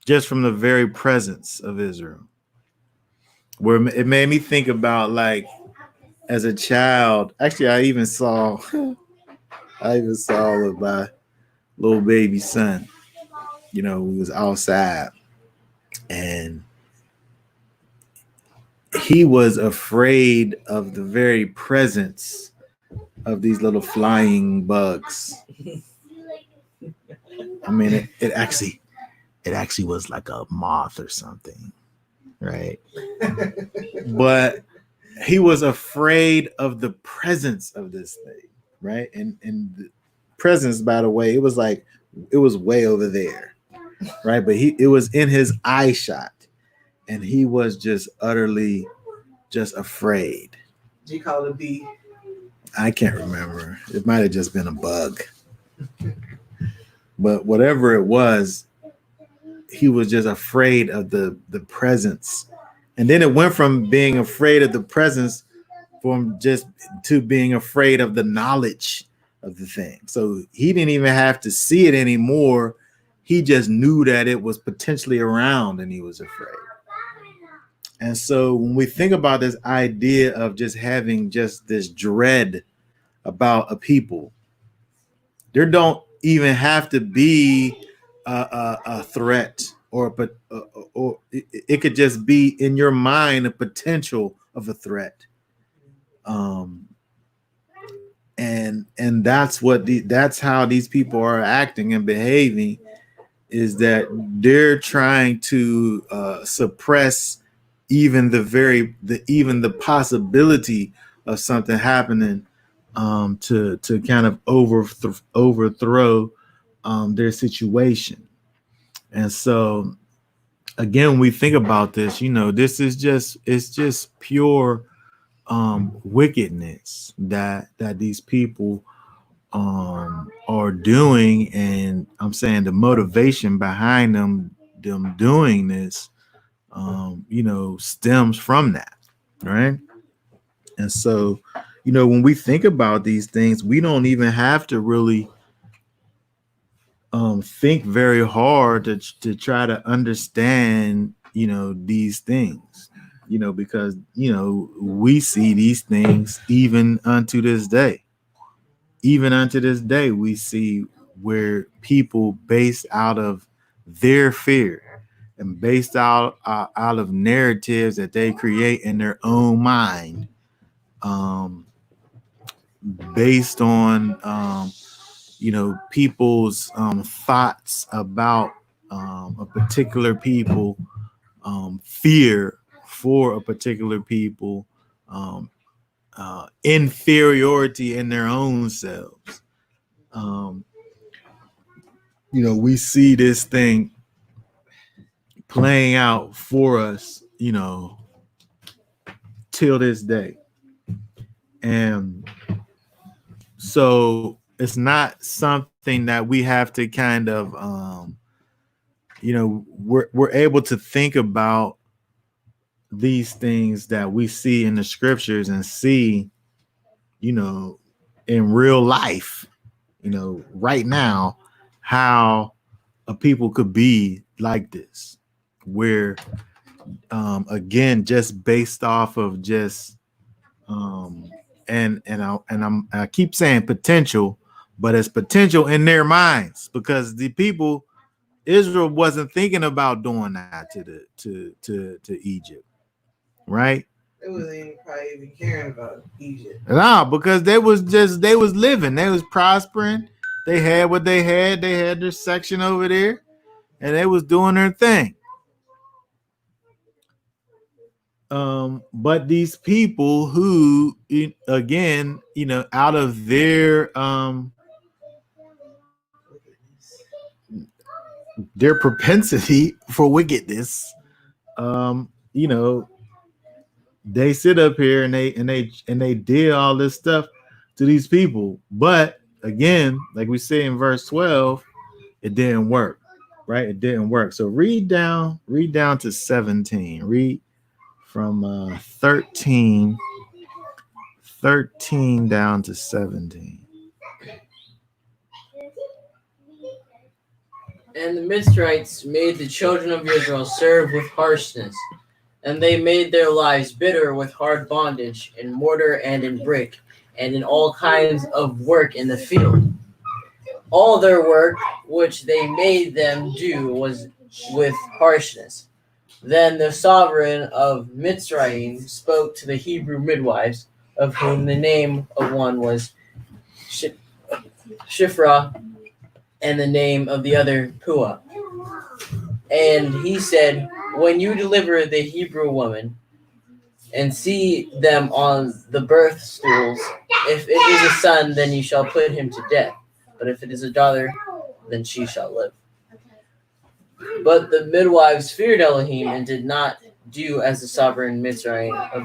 just from the very presence of Israel. Where it made me think about, like, as a child. Actually, I even saw with my little baby son. We was outside, and he was afraid of the very presence of these little flying bugs. I mean, it actually was like a moth or something, right? But he was afraid of the presence of this thing, right? And the presence, by the way, it was way over there, right? But it was in his eye shot, and he was just utterly just afraid. Do you call it a bee? I can't remember. It might have just been a bug. But whatever it was, he was just afraid of the presence. And then it went from being afraid of the presence from just to being afraid of the knowledge of the thing. So he didn't even have to see it anymore. He just knew that it was potentially around, and he was afraid. And so when we think about this idea of just having just this dread about a people, there don't even have to be a threat, or it could just be in your mind a potential of a threat. And that's how these people are acting and behaving, is that they're trying to suppress even the possibility of something happening, to kind of overthrow their situation. And so again, when we think about this, this is just pure wickedness that these people are doing. And I'm saying the motivation behind them doing this stems from that, right? And so when we think about these things, we don't even have to really think very hard to try to understand these things, because we see these things even unto this day. Even unto this day, we see where people, based out of their fear and based out of narratives that they create in their own mind, based on people's thoughts about a particular people, fear for a particular people, inferiority in their own selves. We see this thing playing out for us, till this day. And so it's not something that we have to kind of, we're able to think about these things that we see in the scriptures and see, in real life, right now, how a people could be like this, where, again, just based off of just, I keep saying potential, but it's potential in their minds, because the people, Israel wasn't thinking about doing that to Egypt, right? They wasn't probably even caring about Egypt. No, because they was living, they was prospering, they had what they had their section over there, and they was doing their thing. But these people who, again, out of their propensity for wickedness, they sit up here and they did all this stuff to these people. But again, like we say in verse 12, it didn't work, right? It didn't work. So read down to 17. Read from 13 down to 17. And the Mitzrites made the children of Israel serve with harshness, and they made their lives bitter with hard bondage, in mortar and in brick, and in all kinds of work in the field. All their work which they made them do was with harshness. Then the sovereign of Mitzrayim spoke to the Hebrew midwives, of whom the name of one was Shiphrah, and the name of the other Puah. And he said, when you deliver the Hebrew woman and see them on the birth stools, if it is a son, then you shall put him to death. But if it is a daughter, then she shall live. But the midwives feared Elohim and did not do as the sovereign Mitzrayim of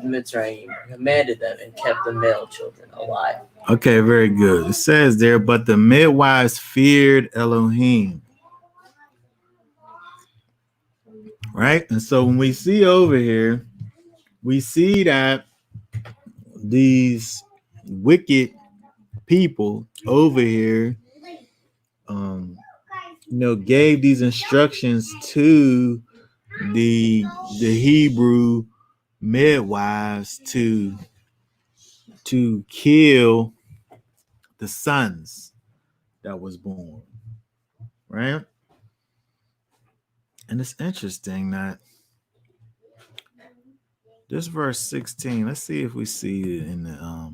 Mitzrayim commanded them, and kept the male children alive. Okay, very good. It says there, but the midwives feared Elohim. Right? And so when we see over here, we see that these wicked people over here, gave these instructions to the Hebrew midwives to kill the sons that was born, right? And it's interesting that this verse 16, let's see if we see it in the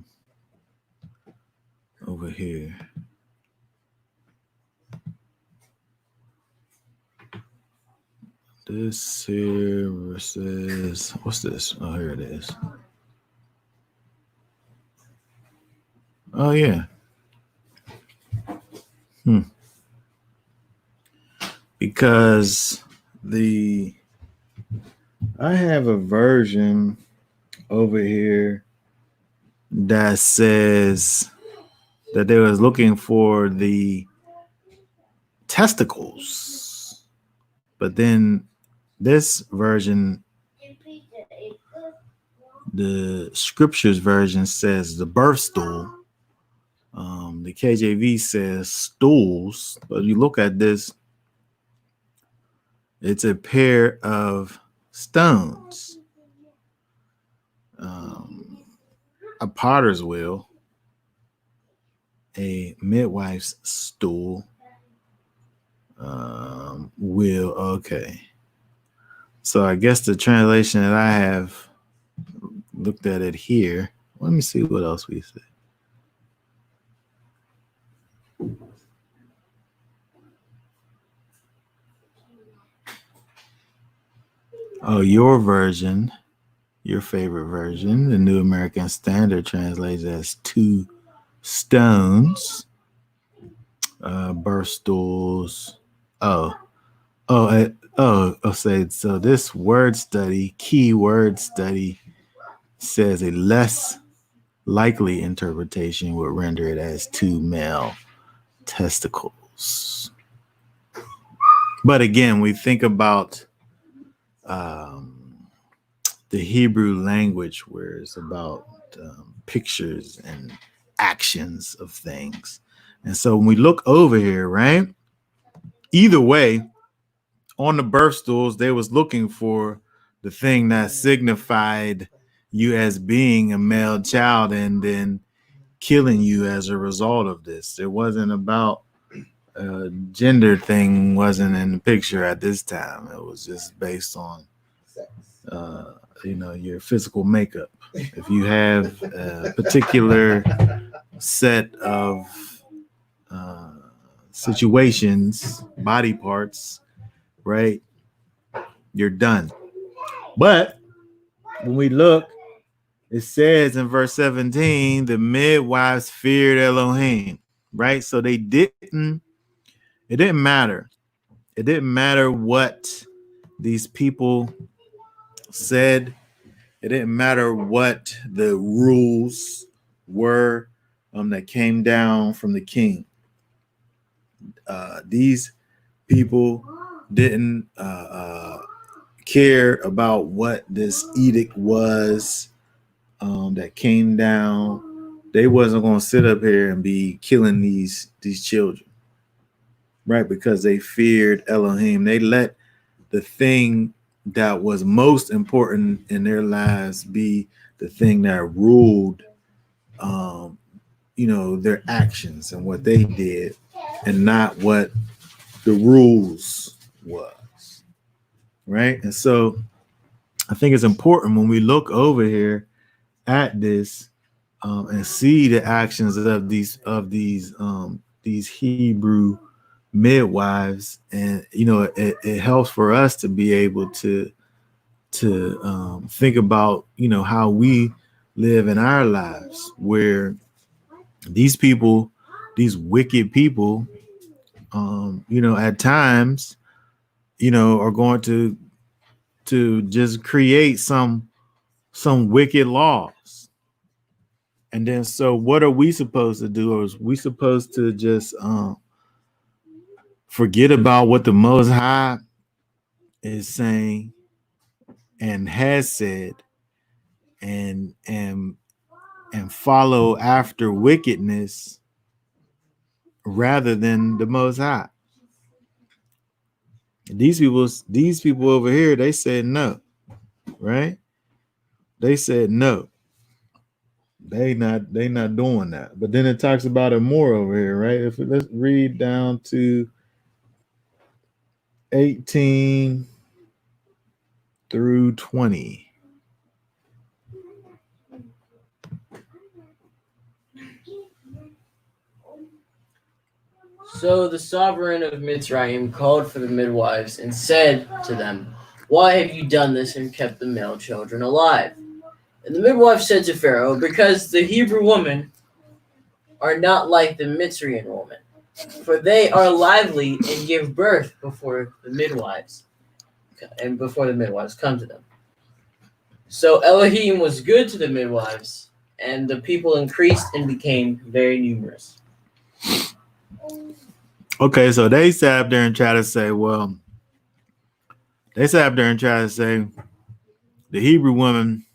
over here. This here versus, what's this? Oh, here it is. Oh, yeah. Because I have a version over here that says that they was looking for the testicles, but then this version, the scriptures version, says the birth stool. The KJV says stools, but you look at this, it's a pair of stones, a potter's wheel, a midwife's stool, wheel. Okay. So I guess the translation that I have looked at it here. Let me see what else we said. Oh, your version, your favorite version, the New American Standard translates as two stones, birth stools. So this word study, key word study, says a less likely interpretation would render it as two male testicles. But again, we think about the Hebrew language, where it's about pictures and actions of things. And so when we look over here, right, either way, on the birth stools, they was looking for the thing that signified you as being a male child and then killing you as a result of this. It wasn't about gender thing, wasn't in the picture at this time. It was just based on your physical makeup. If you have a particular set of situations, body parts, right, you're done. But when we look, it says in verse 17, the midwives feared Elohim, right? So it didn't matter. It didn't matter what these people said. It didn't matter what the rules were that came down from the king. These people didn't care about what this edict was that came down. They wasn't going to sit up here and be killing these children. right? Because they feared Elohim. They let the thing that was most important in their lives be the thing that ruled, um, their actions and what they did, and not what the rules was, right? And so I think it's important when we look over here at this, and see the actions of these Hebrew midwives, and it helps for us to be able to think about how we live in our lives, where these people, these wicked people, at times, are going to just create some wicked laws. And then, so what are we supposed to do? Or is we supposed to just forget about what the Most High is saying and has said, and follow after wickedness rather than the Most High? These people over here, they said no, right? They said no. They not doing that. But then it talks about it more over here, right? Let's read down to 18 through 20. So the sovereign of Mitzrayim called for the midwives and said to them, "Why have you done this and kept the male children alive?" And the midwife said to Pharaoh, "Because the Hebrew women are not like the Mitzrayim woman, for they are lively and give birth before the midwives come to them." So Elohim was good to the midwives, and the people increased and became very numerous. Okay, so they sat up there and try to say, the Hebrew women,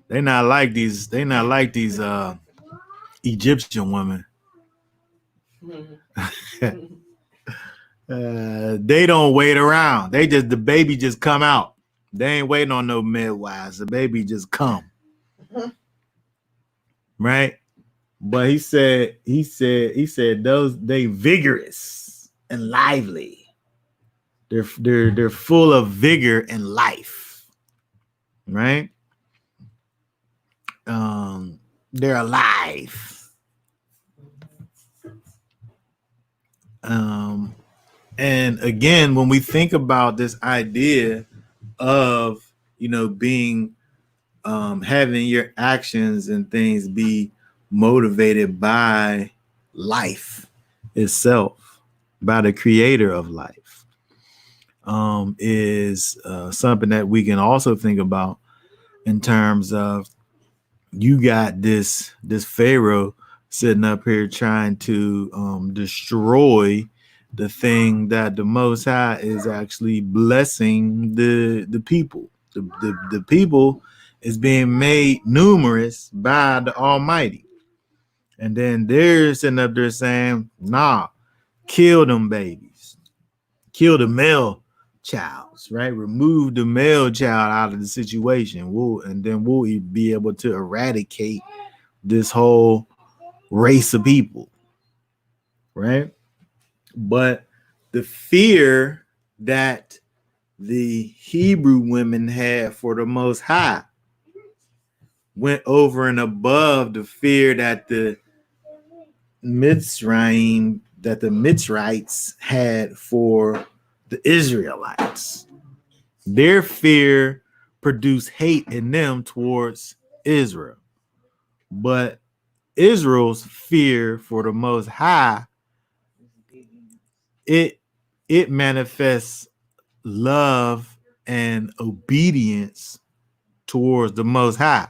they not like these Egyptian women. They don't wait around. The baby just come out. They ain't waiting on no midwives. The baby just come. Right? But he said those, they vigorous and lively. They're full of vigor and life. Right? They're alive. And again, when we think about this idea of being having your actions and things be motivated by life itself, by the creator of life, is something that we can also think about in terms of, you got this Pharaoh sitting up here trying to destroy the thing that the Most High is actually blessing the people. The people is being made numerous by the Almighty. And then they're sitting up there saying, nah, kill them babies. Kill the male childs, right? Remove the male child out of the situation. We'll be able to eradicate this whole race of people, right? But the fear that the Hebrew women had for the Most High went over and above the fear that the Mitzrayim, that the Mitzrites had for the Israelites. Their fear produced hate in them towards Israel. But Israel's fear for the Most High, it manifests love and obedience towards the Most High,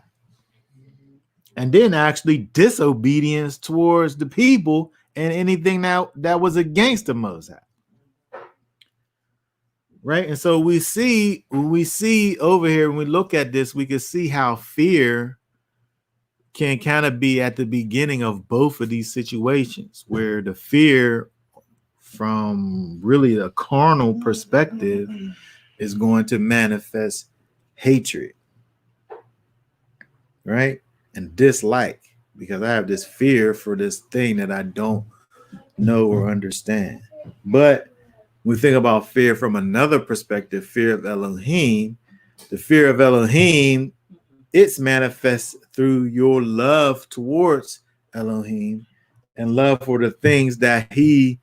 and then actually disobedience towards the people and anything that was against the Most High. Right? And so we see over here, when we look at this, we can see how fear can kind of be at the beginning of both of these situations, where the fear from really a carnal perspective is going to manifest hatred, right? And dislike, because I have this fear for this thing that I don't know or understand. But when we think about fear from another perspective, fear of Elohim, the fear of Elohim, it's manifests through your love towards Elohim and love for the things that he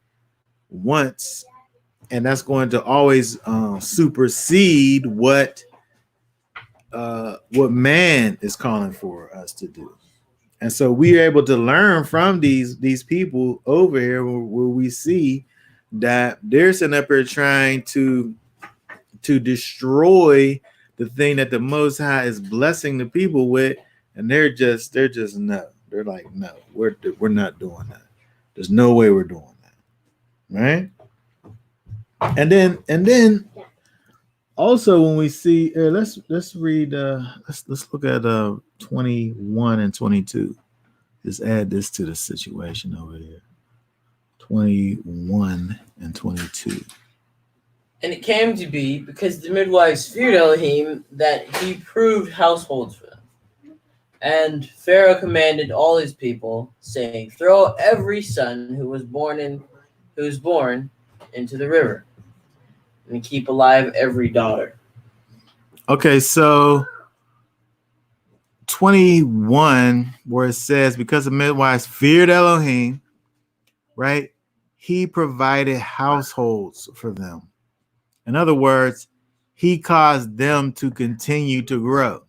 wants. And that's going to always supersede what man is calling for us to do. And so we are able to learn from these people over here where we see that they're sitting up here trying to destroy the thing that the Most High is blessing the people with, and they're just no. They're like, no, we're not doing that. There's no way we're doing that, right? And then also when we see, let's read, let's look at 21 and 22. Just add this to the situation over here. 21 and 22. And it came to be, because the midwives feared Elohim, that he proved households for them. And Pharaoh commanded all his people, saying, "Throw every son who was born into the river, and keep alive every daughter." Okay, so 21, where it says, because the midwives feared Elohim, right? He provided households for them. In other words, he caused them to continue to grow.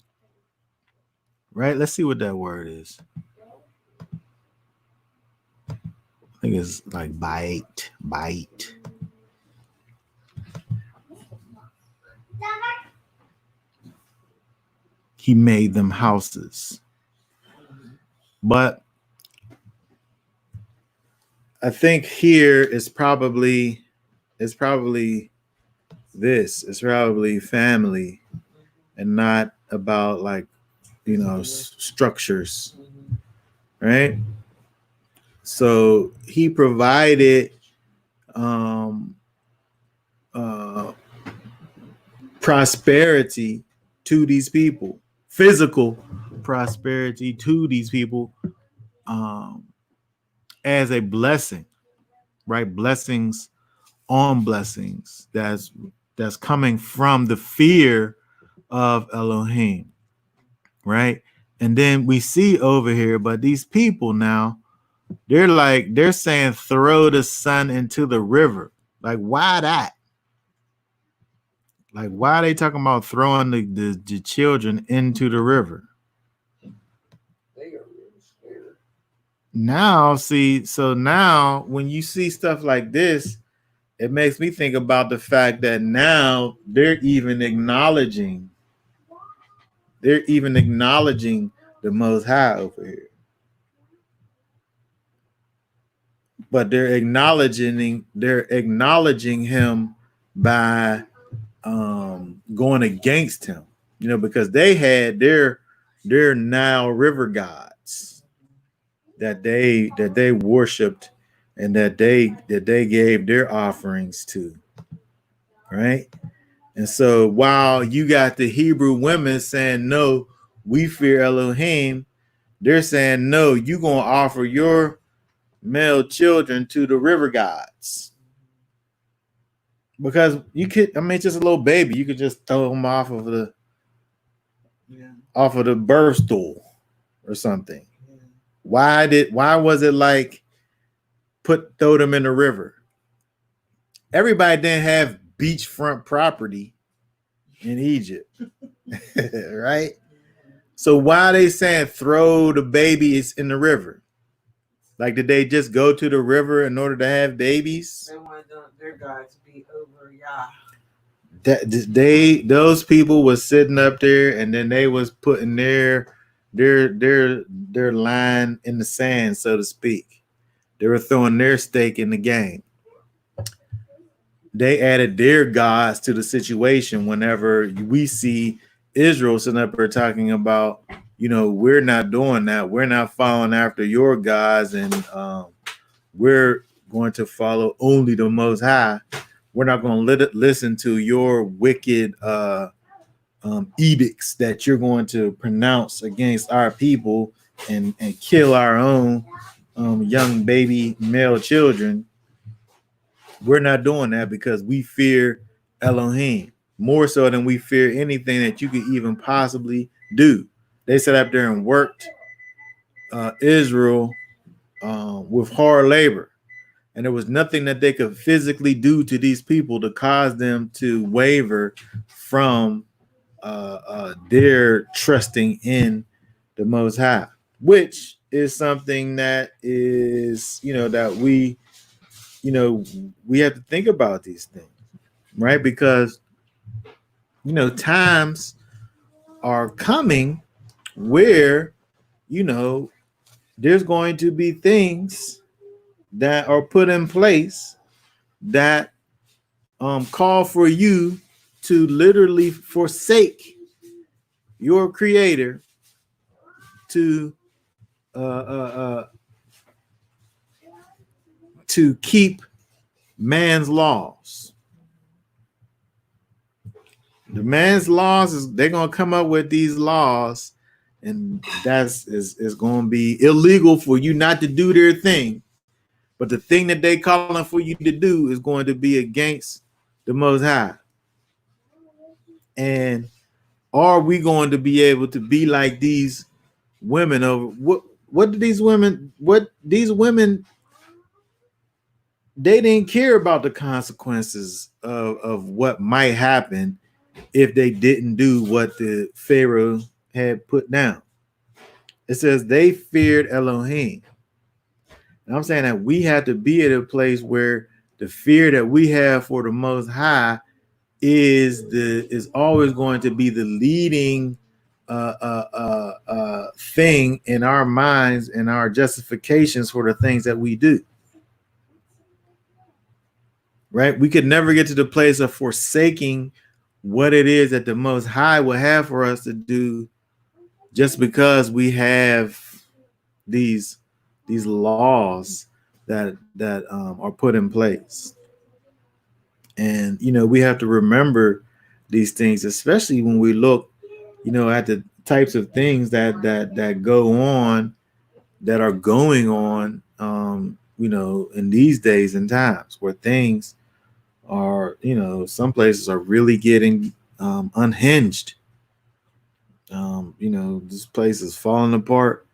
Right? Let's see what that word is. I think it's like bite. He made them houses. But I think here is probably this. It's probably family and not about like, structures, right? So he provided prosperity to these people, physical prosperity to these people, as a blessing, right? Blessings on blessings that's coming from the fear of Elohim, right? And then we see over here, but these people now, they're saying throw the son into the river. Like, why that? Like, why are they talking about throwing the children into the river? They are really scared. Now, see, so now when you see stuff like this, it makes me think about the fact that now they're even acknowledging the Most High over here. But they're acknowledging him by going against him, because they had their Nile river gods that they worshipped and that they gave their offerings to, right? And so while you got the Hebrew women saying, no, we fear Elohim, they're saying, no, you're going to offer your male children to the river gods. Because you could, just a little baby, you could just throw them off of the birth stool or something. Yeah. Why was it like throw them in the river? Everybody didn't have beachfront property in Egypt, right? So why are they saying throw the babies in the river? Like, did they just go to the river in order to have babies? They wanted their God to be over Yah. Those people was sitting up there, and then they was putting their line in the sand, so to speak. They were throwing their stake in the game. They added their gods to the situation. Whenever we see Israel sitting up there talking about, we're not doing that. We're not following after your gods, and we're going to follow only the Most High. We're not going to listen to your wicked edicts that you're going to pronounce against our people and kill our own young baby male children. We're not doing that because we fear Elohim more so than we fear anything that you could even possibly do. They sat up there and worked Israel with hard labor, and there was nothing that they could physically do to these people to cause them to waver from their trusting in the Most High, which is something that is, that we have to think about these things, right? Because times are coming where there's going to be things that are put in place that call for you to literally forsake your creator to keep man's laws. The man's laws is they're gonna come up with these laws, and is going to be illegal for you not to do their thing. But the thing that they calling for you to do is going to be against the Most High. And are we going to be able to be like these women over what these women they didn't care about the consequences of what might happen if they didn't do what the Pharaoh had put down. It says they feared Elohim. And I'm saying that we have to be at a place where the fear that we have for the Most High is always going to be the leading thing in our minds and our justifications for the things that we do. Right? We could never get to the place of forsaking what it is that the Most High will have for us to do just because we have these laws that are put in place. And we have to remember these things, especially when we look at the types of things that go on, that are going on in these days and times, where things are some places are really getting unhinged. This place is falling apart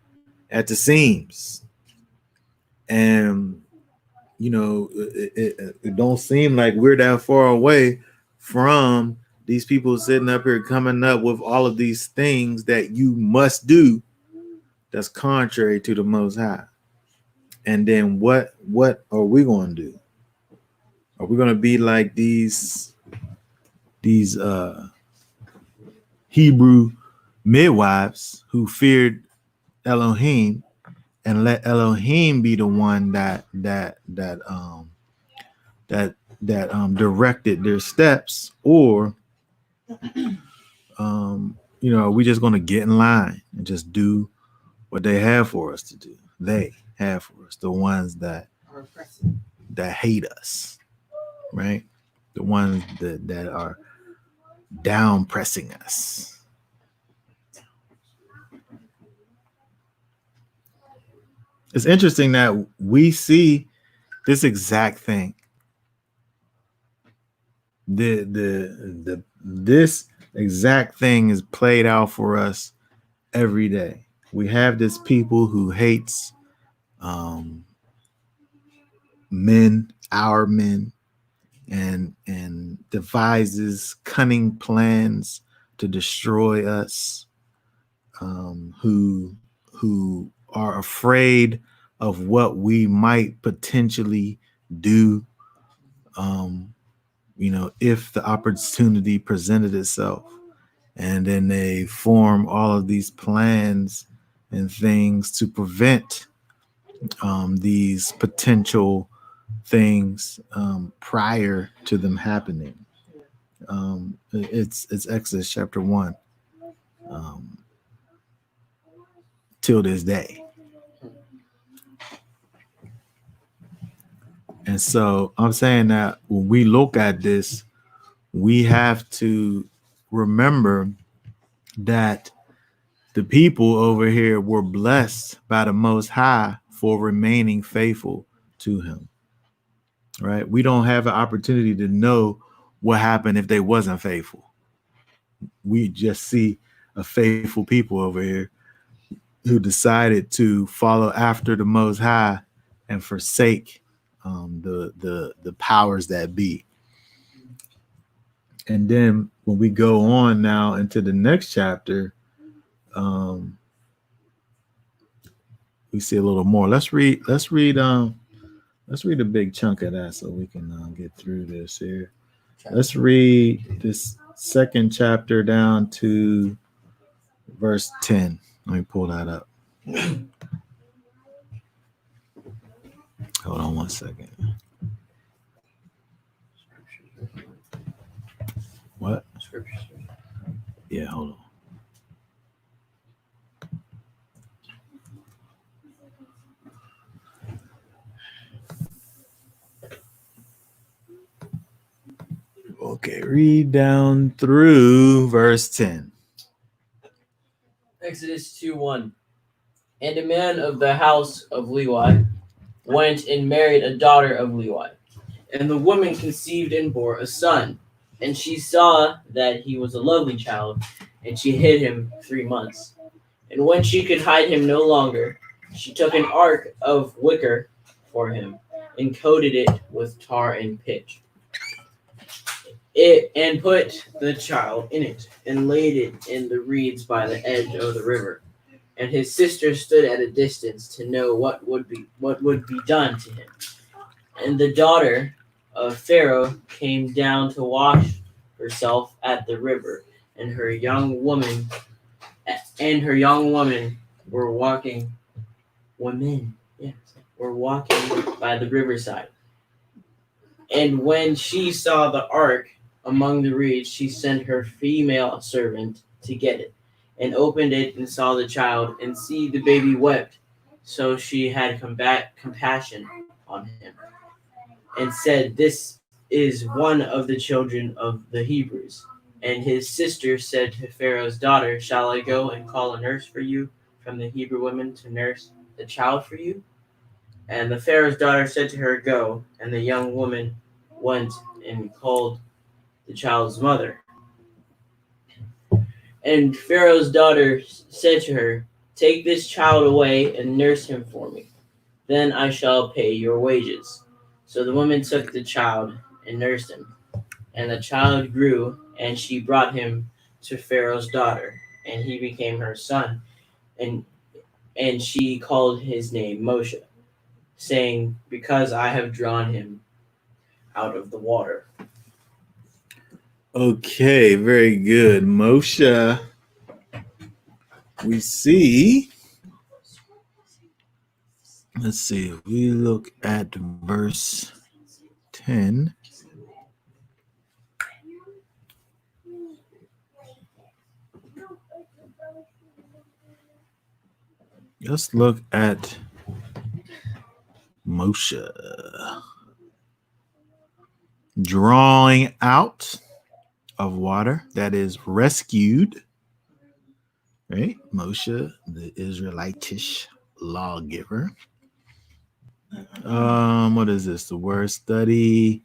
at the seams, and it don't seem like we're that far away from these people sitting up here coming up with all of these things that you must do that's contrary to the Most High. And then what are we going to do? Are we going to be like these Hebrew midwives who feared Elohim and let Elohim be the one that directed their steps? Or are we just going to get in line and just do what they have for us to do? They have for us, the ones that hate us, right? The ones that are down pressing us. It's interesting that we see this exact thing. This exact thing is played out for us every day. We have this people who hates men, our men, and devises cunning plans to destroy us, who are afraid of what we might potentially do, if the opportunity presented itself. And then they form all of these plans and things to prevent these potential things prior to them happening. It's Exodus chapter 1 till this day. And so I'm saying that when we look at this, we have to remember that the people over here were blessed by the Most High for remaining faithful to Him. Right? We don't have an opportunity to know what happened if they wasn't faithful. We just see a faithful people over here who decided to follow after the Most High and forsake the powers that be. And then when we go on now into the next chapter, we see a little more. Let's read a big chunk of that so we can get through this here. Let's read this second chapter down to verse 10. Let me pull that up. Hold on one second. What? Yeah, hold on. Okay, read down through verse 10. Exodus 2:1. And a man of the house of Levi went and married a daughter of Levi. And the woman conceived and bore a son. And she saw that he was a lovely child, and she hid him 3 months. And when she could hide him no longer, she took an ark of wicker for him, and coated it with tar and pitch. And put the child in it, and laid it in the reeds by the edge of the river. And his sister stood at a distance to know what would be done to him. And the daughter of Pharaoh came down to wash herself at the river, and her young woman were walking were walking by the riverside. And when she saw the ark among the reeds, she sent her female servant to get it, and opened it and saw the child, and see the baby wept. So she had compassion on him, and said, "This is one of the children of the Hebrews." And his sister said to Pharaoh's daughter, "Shall I go and call a nurse for you from the Hebrew women to nurse the child for you?" And the Pharaoh's daughter said to her, "Go." And the young woman went and called the child's mother. And Pharaoh's daughter said to her, "Take this child away and nurse him for me. Then I shall pay your wages." So the woman took the child and nursed him. And the child grew, and she brought him to Pharaoh's daughter, and he became her son. And she called his name Moshe, saying, "Because I have drawn him out of the water." Okay, very good. Moshe, we see. Let's see. If we look at verse 10. Let's look at Moshe. Drawing out of water, that is rescued. Right? Moshe, the Israelitish lawgiver. What is this? The word study,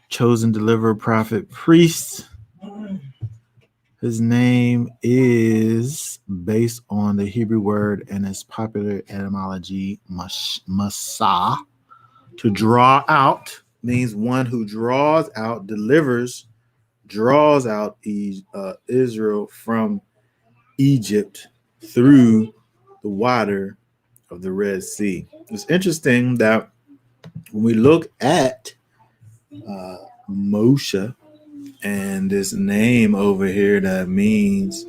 chosen deliverer, prophet, priest. His name is based on the Hebrew word and its popular etymology, masah. To draw out means one who draws out, delivers, draws out Israel from Egypt through the water of the Red Sea. It's interesting that when we look at Moshe and this name over here that means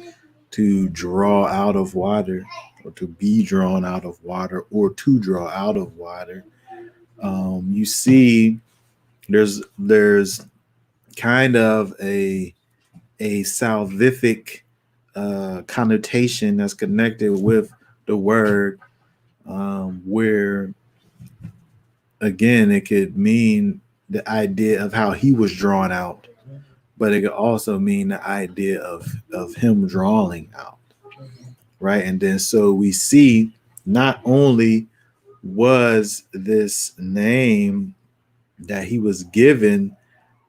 to draw out of water, or to be drawn out of water, or to draw out of water, you see there's kind of a salvific connotation that's connected with the word, where again, it could mean the idea of how he was drawn out, but it could also mean the idea of him drawing out, right? And then so we see not only was this name that he was given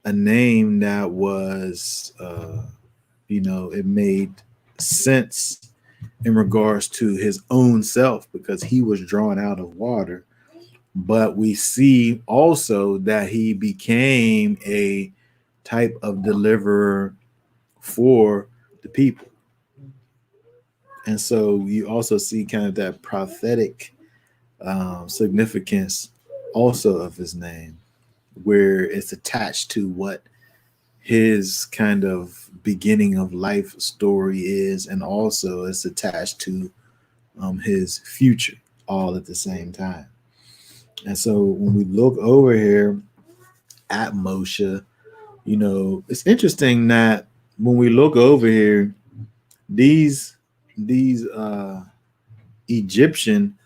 a name that was, it made sense in regards to his own self because he was drawn out of water. But we see also that he became a type of deliverer for the people. And so you also see kind of that prophetic significance also of his name, where it's attached to what his kind of beginning of life story is, and also it's attached to his future all at the same time. And so when we look over here at Moshe, it's interesting that when we look over here, these Egyptian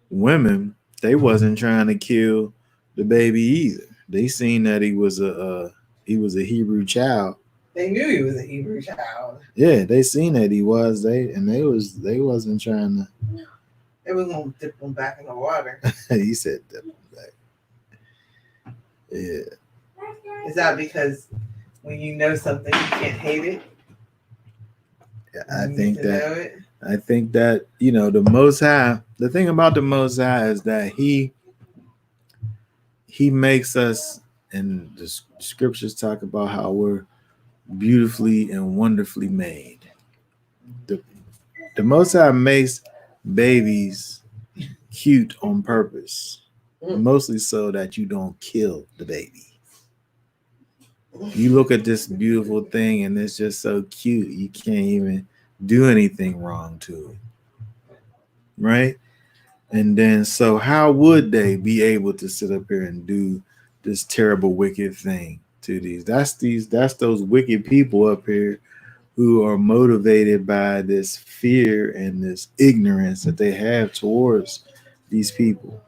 women, they wasn't trying to kill the baby either. They seen that he was a Hebrew child. They knew he was a Hebrew child. Yeah, they seen that he was. They wasn't trying to. They was gonna dip him back in the water. He said dip him back. Yeah. Is that because when you know something, you can't hate it? I think that the Most High. The thing about the Most High is that he makes us, and the scriptures talk about how we're beautifully and wonderfully made. The Most High makes babies cute on purpose, mostly so that you don't kill the baby. You look at this beautiful thing and it's just so cute, you can't even do anything wrong to it, right? And then, so how would they be able to sit up here and do this terrible, wicked thing to these? That's those wicked people up here who are motivated by this fear and this ignorance that they have towards these people.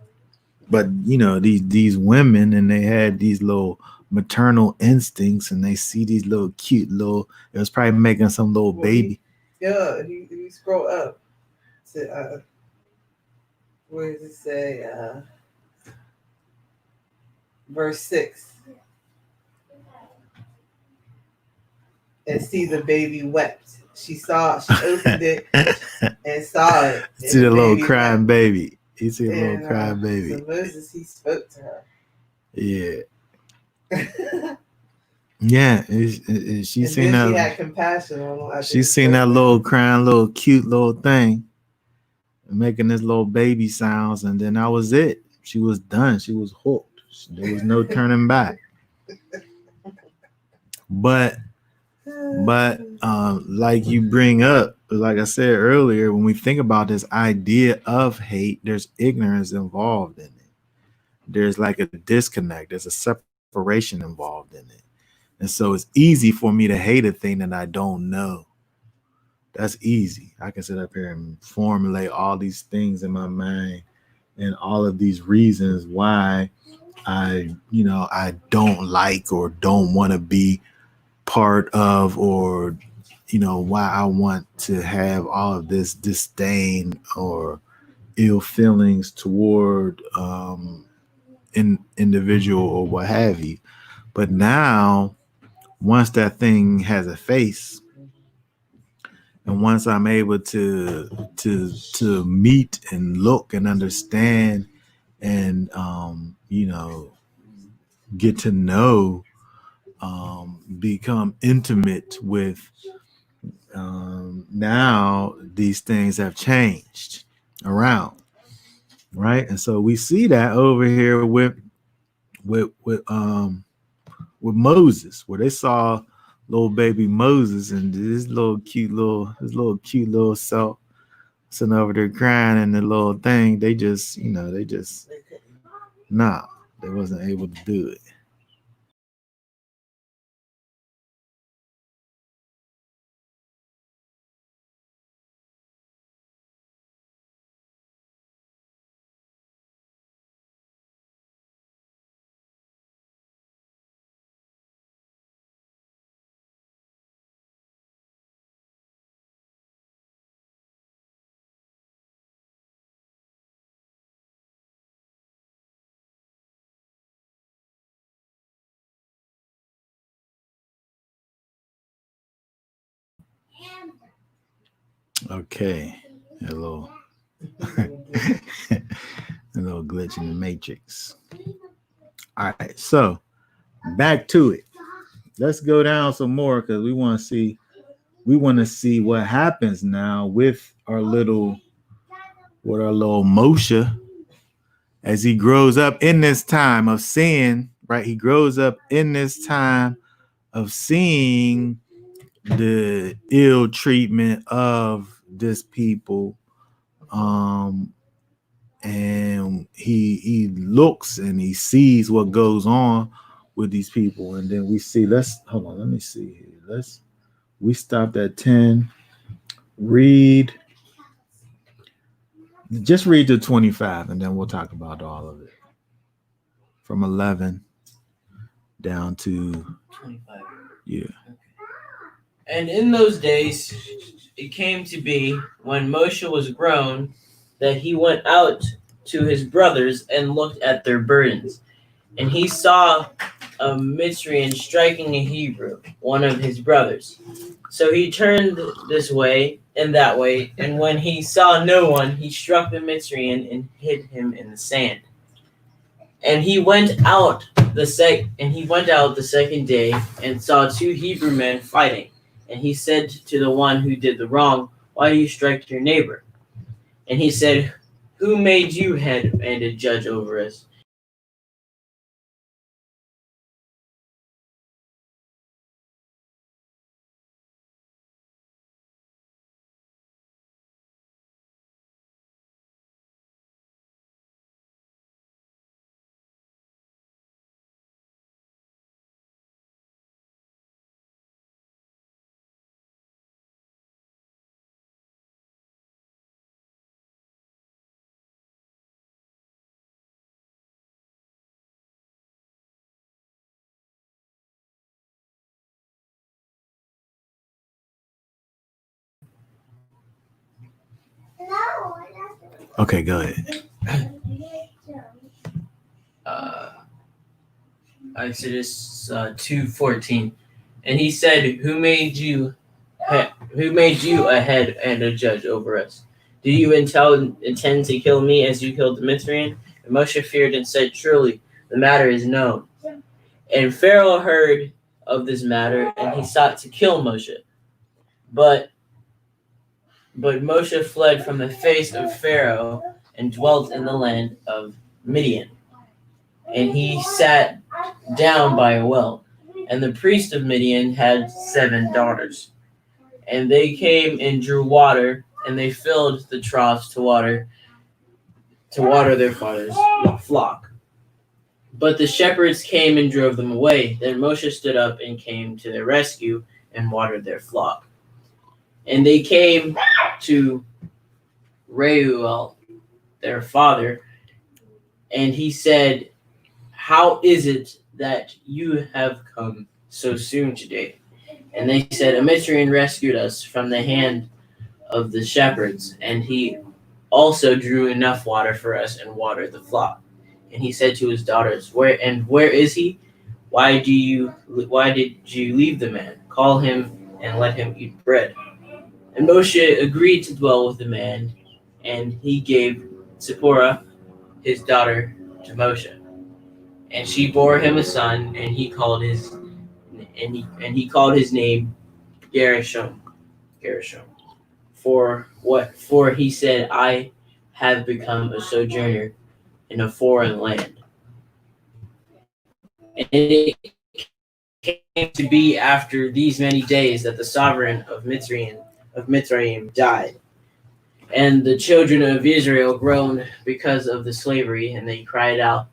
But these women, and they had these little maternal instincts, and they see these little cute little. It was probably making some little baby. He scroll up to where does it say? Verse 6. And see the baby wept. She opened it and saw it. See the little crying baby. You see a little crying baby. So Moses, he spoke to her. Yeah. Yeah. She seen that. She had compassion on him. She seen that little crying, little cute little thing, making this little baby sounds, and then that was it. She was done. She was hooked. There was no turning back. But like you bring up, like I said earlier, when we think about this idea of hate, there's ignorance involved in it. There's like a disconnect. There's a separation involved in it. And so it's easy for me to hate a thing that I don't know. That's easy. I can sit up here and formulate all these things in my mind and all of these reasons why I don't like or don't want to be part of, or why I want to have all of this disdain or ill feelings toward an individual or what have you. But now, once that thing has a face, and once I'm able to meet and look and understand and get to know, become intimate with, now these things have changed around, right? And so we see that over here with Moses, where they saw little baby Moses and this little cute little self sitting over there crying, and the little thing, they just they wasn't able to do it. Okay. A little, a little glitch in the matrix. All right. So back to it. Let's go down some more because we want to see what happens now with our little Moshe as he grows up in this time of sin, right? He grows up in this time of seeing the ill treatment of this people. And he looks and he sees what goes on with these people. And then we see, let me see here. We stopped at 10. Just read to 25 and then we'll talk about all of it. From 11 down to 25. Yeah. Okay. And in those days, it came to be when Moshe was grown that he went out to his brothers and looked at their burdens. And he saw a Mitzrayim striking a Hebrew, one of his brothers. So he turned this way and that way, and when he saw no one, he struck the Mitzrayim and hid him in the sand. And he went out the second day and saw two Hebrew men fighting. And he said to the one who did the wrong, "Why do you strike your neighbor?" And he said, "Who made you head and a judge over us?" Okay, go ahead. Exodus 2:14, and he said, "Who made you a head and a judge over us? Do you intend to kill me as you killed the Mitzrayim?" And Moshe feared and said, "Surely the matter is known." And Pharaoh heard of this matter, and he sought to kill Moshe, but Moshe fled from the face of Pharaoh and dwelt in the land of Midian. And he sat down by a well. And the priest of Midian had 7 daughters. And they came and drew water, and they filled the troughs to water their father's flock. But the shepherds came and drove them away. Then Moshe stood up and came to their rescue and watered their flock. And they came to Reuel, their father, and he said, "How is it that you have come so soon today?" And they said, "A Mitzrayim rescued us from the hand of the shepherds, and he also drew enough water for us and watered the flock." And he said to his daughters, where is he? Why did you leave the man? Call him and let him eat bread." And Moshe agreed to dwell with the man, and he gave Zipporah, his daughter, to Moshe. And she bore him a son, and he called his name Gershom. For he said, "I have become a sojourner in a foreign land." And it came to be after these many days that the sovereign of Mitzrayim died. And the children of Israel groaned because of the slavery, and they cried out,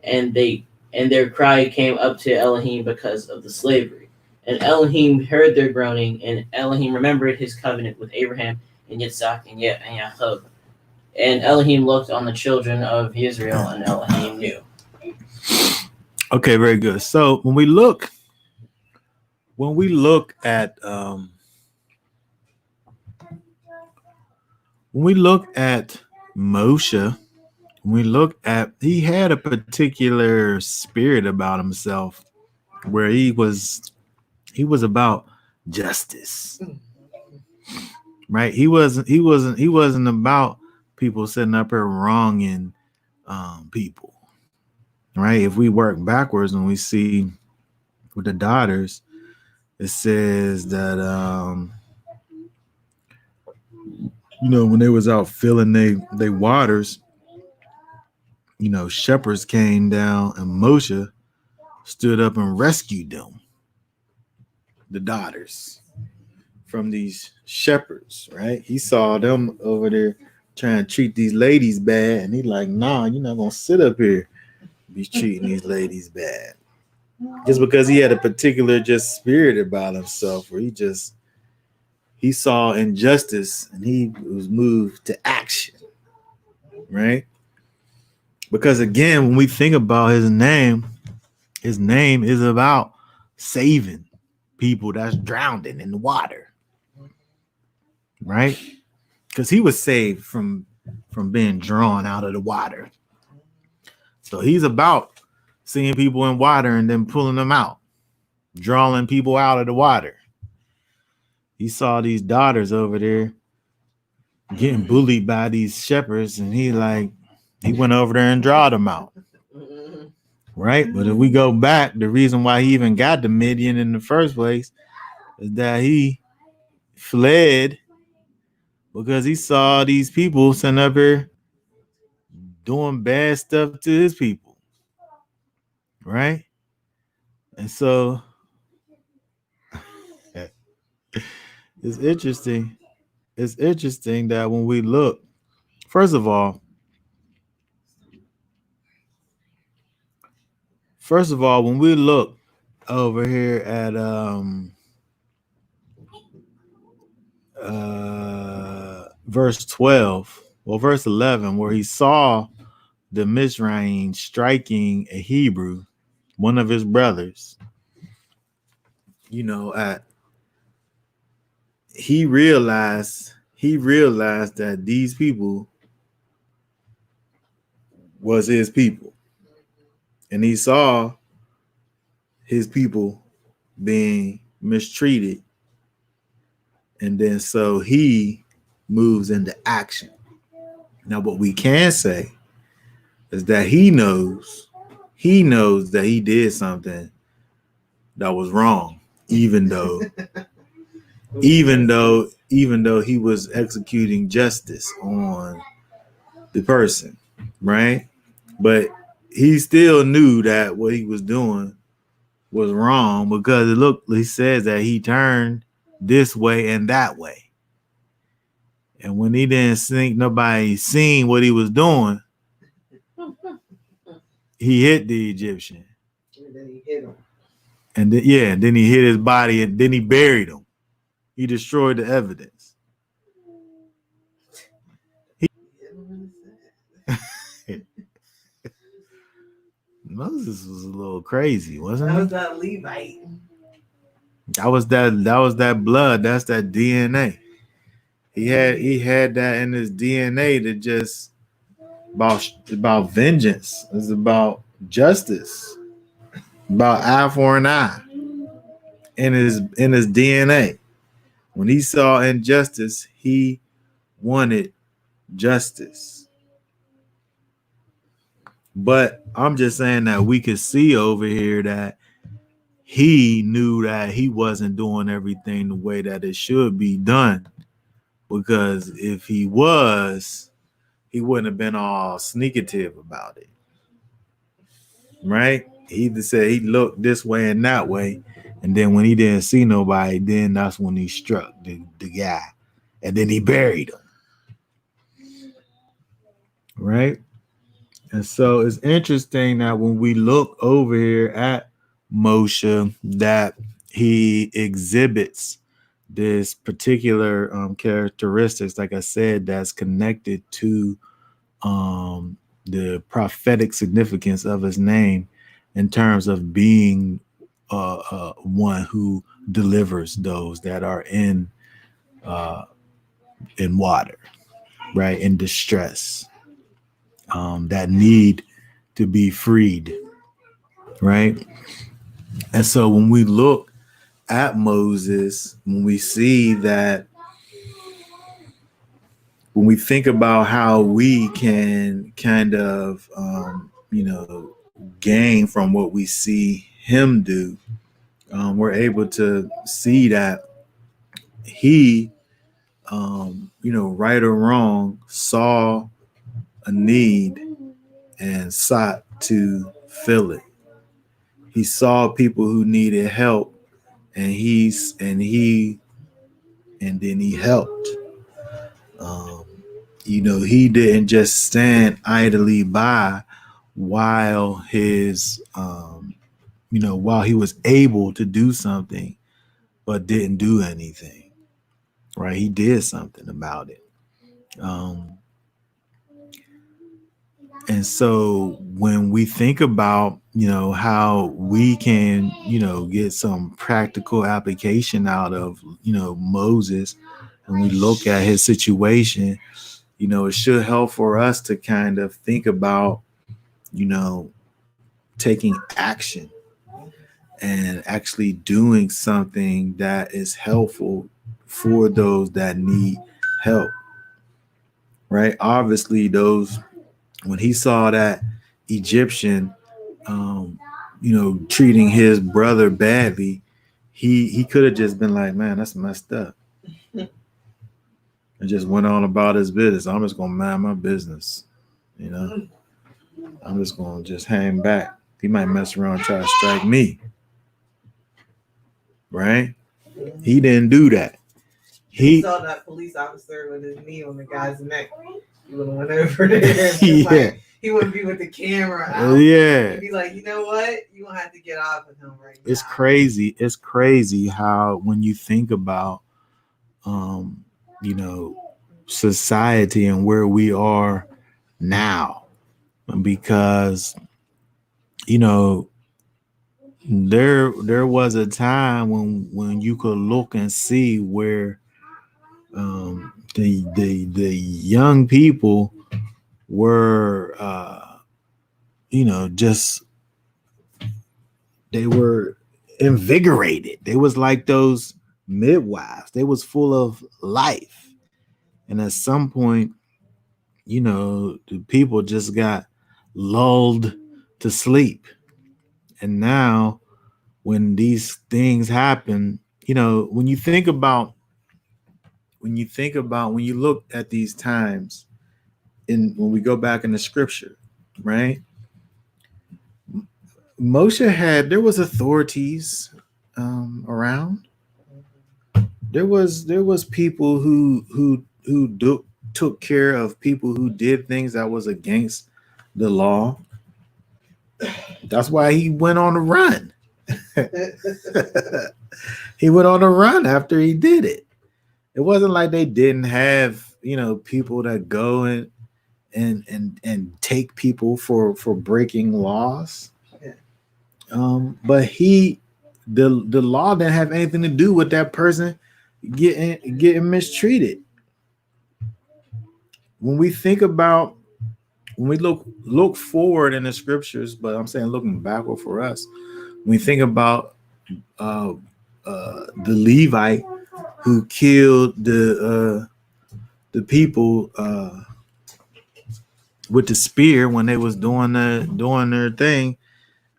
and their cry came up to Elohim because of the slavery. And Elohim heard their groaning, and Elohim remembered his covenant with Abraham and Yitzhak and Jacob. And Elohim looked on the children of Israel, and Elohim knew. Okay, very good. So when we look at Moshe, he had a particular spirit about himself where he was about justice. right? He wasn't about people sitting up here wronging people, right? If we work backwards and we see with the daughters, it says that when they was out filling they waters, shepherds came down and Moshe stood up and rescued them, the daughters, from these shepherds, right? He saw them over there trying to treat these ladies bad, and he like, nah, you're not gonna sit up here be treating these ladies bad. Just because he had a particular just spirit about himself, where he saw injustice and he was moved to action, right? Because again, when we think about his name is about saving people that's drowning in the water, right? Because he was saved from being drawn out of the water. So he's about seeing people in water and then pulling them out, drawing people out of the water. He saw these daughters over there getting bullied by these shepherds, and he went over there and drawed them out. Right? But if we go back, the reason why he even got the Midian in the first place is that he fled because he saw these people sitting up here doing bad stuff to his people. Right? And so it's interesting. It's interesting that when we look, first of all, when we look over here at verse 12, well, verse 11, where he saw the Mizraim striking a Hebrew, one of his brothers, he realized that these people was his people, and he saw his people being mistreated, and then so he moves into action. Now, what we can say is that he knows that he did something that was wrong, even though he was executing justice on the person, right? But he still knew that what he was doing was wrong, because he says that he turned this way and that way. And when he didn't think nobody seen what he was doing, he hit the Egyptian. And then he hit him. And then he hit his body, and then he buried him. He destroyed the evidence. Moses was a little crazy, wasn't he? That was that Levite. That was that blood. That's that DNA. He had that in his DNA to just about vengeance. It's about justice. About eye for an eye. In his DNA. When he saw injustice, he wanted justice. But I'm just saying that we could see over here that he knew that he wasn't doing everything the way that it should be done. Because if he was, he wouldn't have been all sneakative about it. Right? He just said he looked this way and that way. And then when he didn't see nobody, then that's when he struck the guy. And then he buried him. Right? And so it's interesting that when we look over here at Moshe, that he exhibits this particular characteristics, like I said, that's connected to the prophetic significance of his name in terms of being one who delivers those that are in water, right, in distress, that need to be freed, right? And so when we look at Moses, when we see that when we think about how we can kind of, gain from what we see him do, we're able to see that he, right or wrong, saw a need and sought to fill it. He saw people who needed help, and then he helped. Um, he didn't just stand idly by while while he was able to do something, but didn't do anything. Right? He did something about it. Um, and so when we think about, how we can, get some practical application out of, Moses, and we look at his situation, it should help for us to kind of think about, taking action and actually doing something that is helpful for those that need help. Right? Obviously, when he saw that Egyptian, treating his brother badly, he could have just been like, man, that's messed up. And just went on about his business. I'm just gonna mind my business. I'm just gonna just hang back. He might mess around and try to strike me. Right? He didn't do that. He saw that police officer with his knee on the guy's neck. He would have went over there. Yeah. He wouldn't be with the camera out. Yeah. He'd be like, you know what? You don't have to get off with him right now. It's crazy. It's crazy how when you think about, society and where we are now, because, there was a time when you could look and see where the young people were just they were invigorated. They was like those midwives. They was full of life. And at some point, the people just got lulled to sleep. And now when these things happen, when you look at these times, when we go back in the scripture, right? There was authorities around. There was people who took care of people who did things that was against the law. That's why he went on a run. He went on a run after he did it. It wasn't like they didn't have, people that go and take people for breaking laws. But the law didn't have anything to do with that person getting mistreated. When we look forward in the scriptures, but I'm saying looking backward for us, when we think about the Levite who killed the people with the spear when they was doing their thing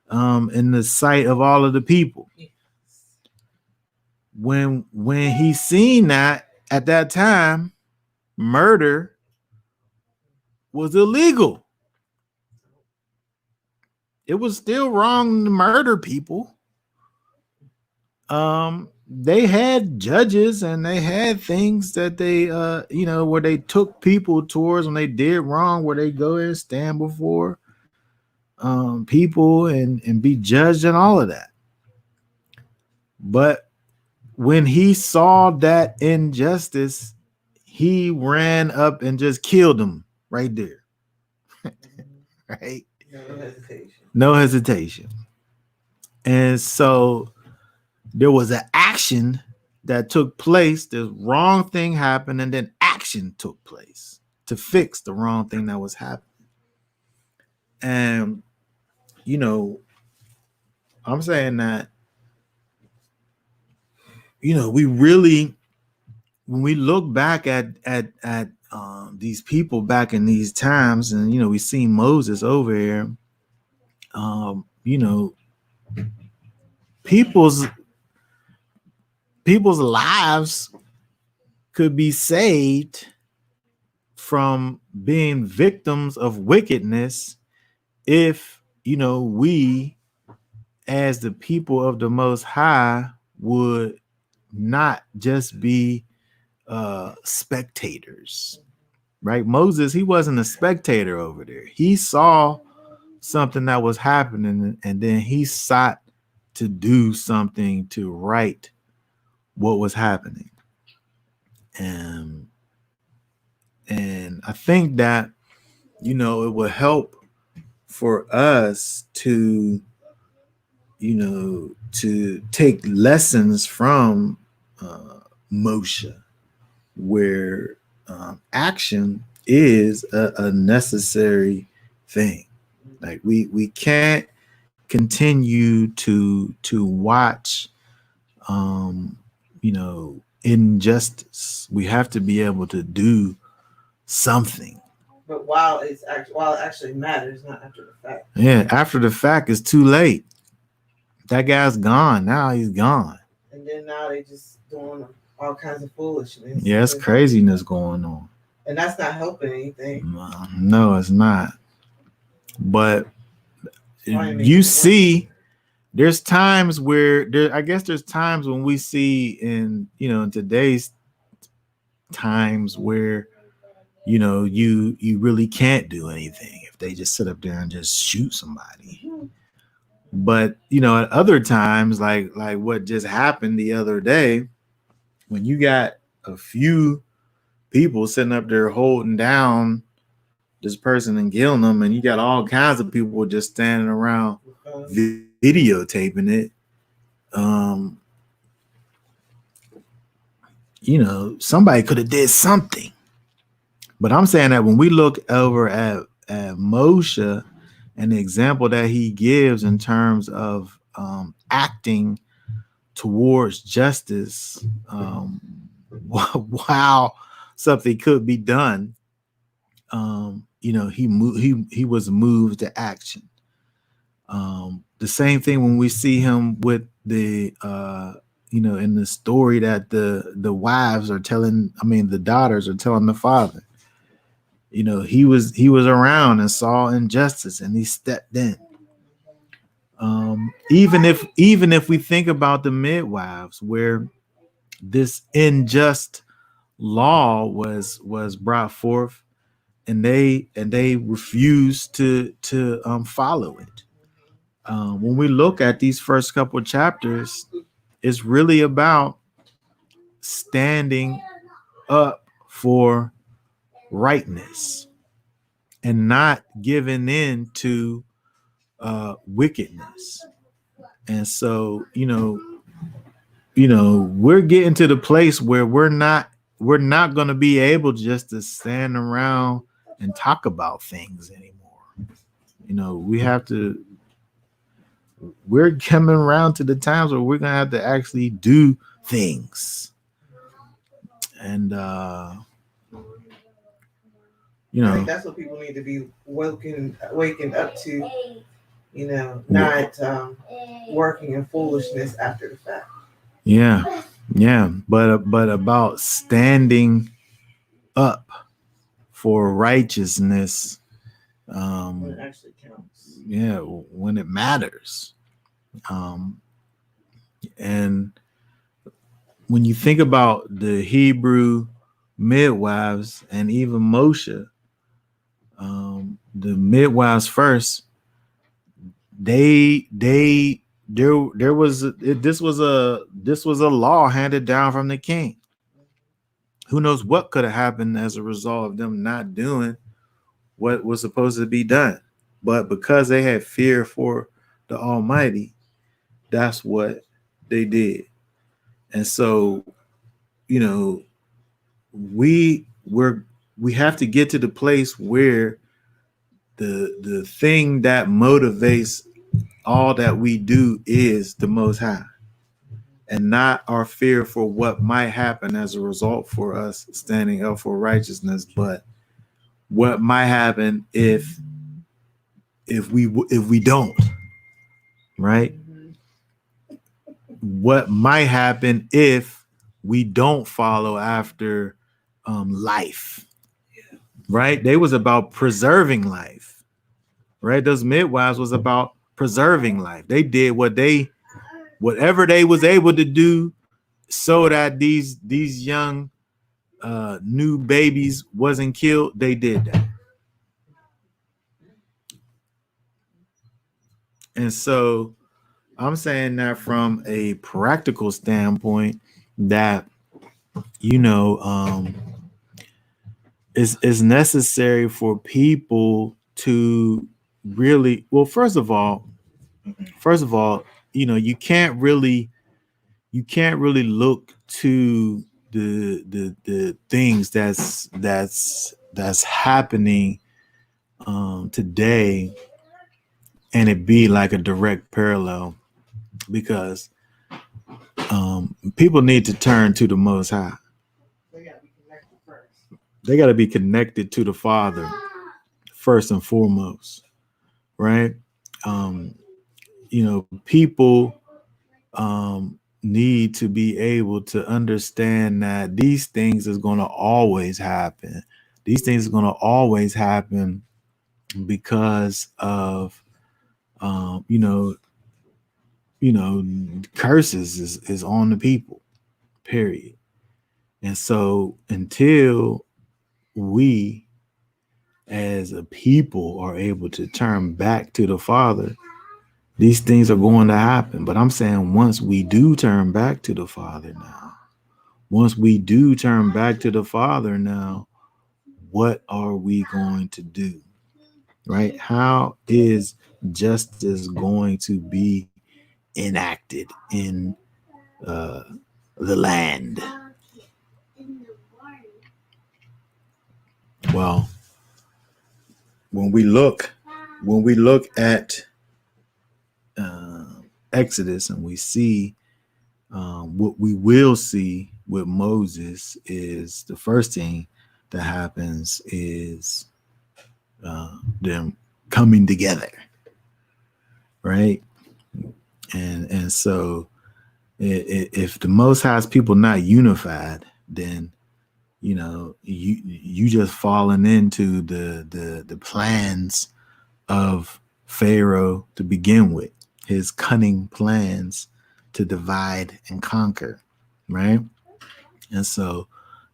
in the sight of all of the people. When he seen that at that time, murder was illegal. It was still wrong to murder people. They had judges and they had things that they where they took people towards when they did wrong, where they go and stand before people and be judged and all of that. But when he saw that injustice, he ran up and just killed him right there. Right? No hesitation. And so there was an action that took place. The wrong thing happened, and then action took place to fix the wrong thing that was happening. And I'm saying that we really, when we look back at these people back in these times, and we seen Moses over here. You know, people's people's lives could be saved from being victims of wickedness if we as the people of the Most High would not just be spectators, right? Moses, he wasn't a spectator over there. He saw something that was happening, and then he sought to do something to right what was happening. And I think that it will help for us to to take lessons from Moshe, where action is a necessary thing. Like we can't continue to watch injustice. We have to be able to do something. But while it actually matters, not after the fact. Yeah, after the fact, it's too late. That guy's gone. Now he's gone. And then now they just doing all kinds of foolishness. Yeah, it's craziness going on. And that's not helping anything. No, it's not. But you see, there's times where there's times when we see in today's times where you really can't do anything if they just sit up there and just shoot somebody. But at other times, like what just happened the other day, when you got a few people sitting up there holding down this person and killing them, and you got all kinds of people just standing around videotaping it. Somebody could have did something. But I'm saying that when we look over at Moshe and the example that he gives in terms of acting towards justice, while something could be done, he was moved to action. The same thing when we see him with the in the story that the wives are telling, the daughters are telling the father. He was around and saw injustice and he stepped in. Even if we think about the midwives, where this unjust law was brought forth, and they refused to follow it. When we look at these first couple of chapters, it's really about standing up for rightness and not giving in to wickedness. And so we're getting to the place where we're not going to be able just to stand around and talk about things anymore. We're coming around to the times where we're gonna have to actually do things. And that's what people need to be waking up to, not working in foolishness after the fact. Yeah, but about standing up for righteousness, when it actually counts. Yeah, when it matters. And when you think about the Hebrew midwives and even Moshe, the midwives first, this was a law handed down from the king. Who knows what could have happened as a result of them not doing what was supposed to be done. But because they had fear for the Almighty, that's what they did. And so, we have to get to the place where the thing that motivates all that we do is the Most High. and not our fear for what might happen as a result for us standing up for righteousness, but what might happen if we don't, right? What might happen if we don't follow after life, right? They was about preserving life, right? Those midwives was about preserving life. They did whatever they was able to do so that these young new babies wasn't killed. They did that. And so I'm saying that from a practical standpoint, that it's necessary for people to really, well, first of all, you can't really look to the things that's happening today and it be like a direct parallel, because people need to turn to the Most High. They gotta be connected first. They got to be connected to the Father first and foremost, right? People need to be able to understand that these things is going to always happen. These things are going to always happen because of curses is on the people, period. And so until we as a people are able to turn back to the Father, these things are going to happen. But I'm saying once we do turn back to the Father now, what are we going to do? Right? How is justice going to be enacted in the land? Well, when we look at Exodus and we see what we will see with Moses, is the first thing that happens is them coming together, right? And so if the Most High's people not unified, then you just falling into the plans of Pharaoh to begin with, his cunning plans to divide and conquer, right? And so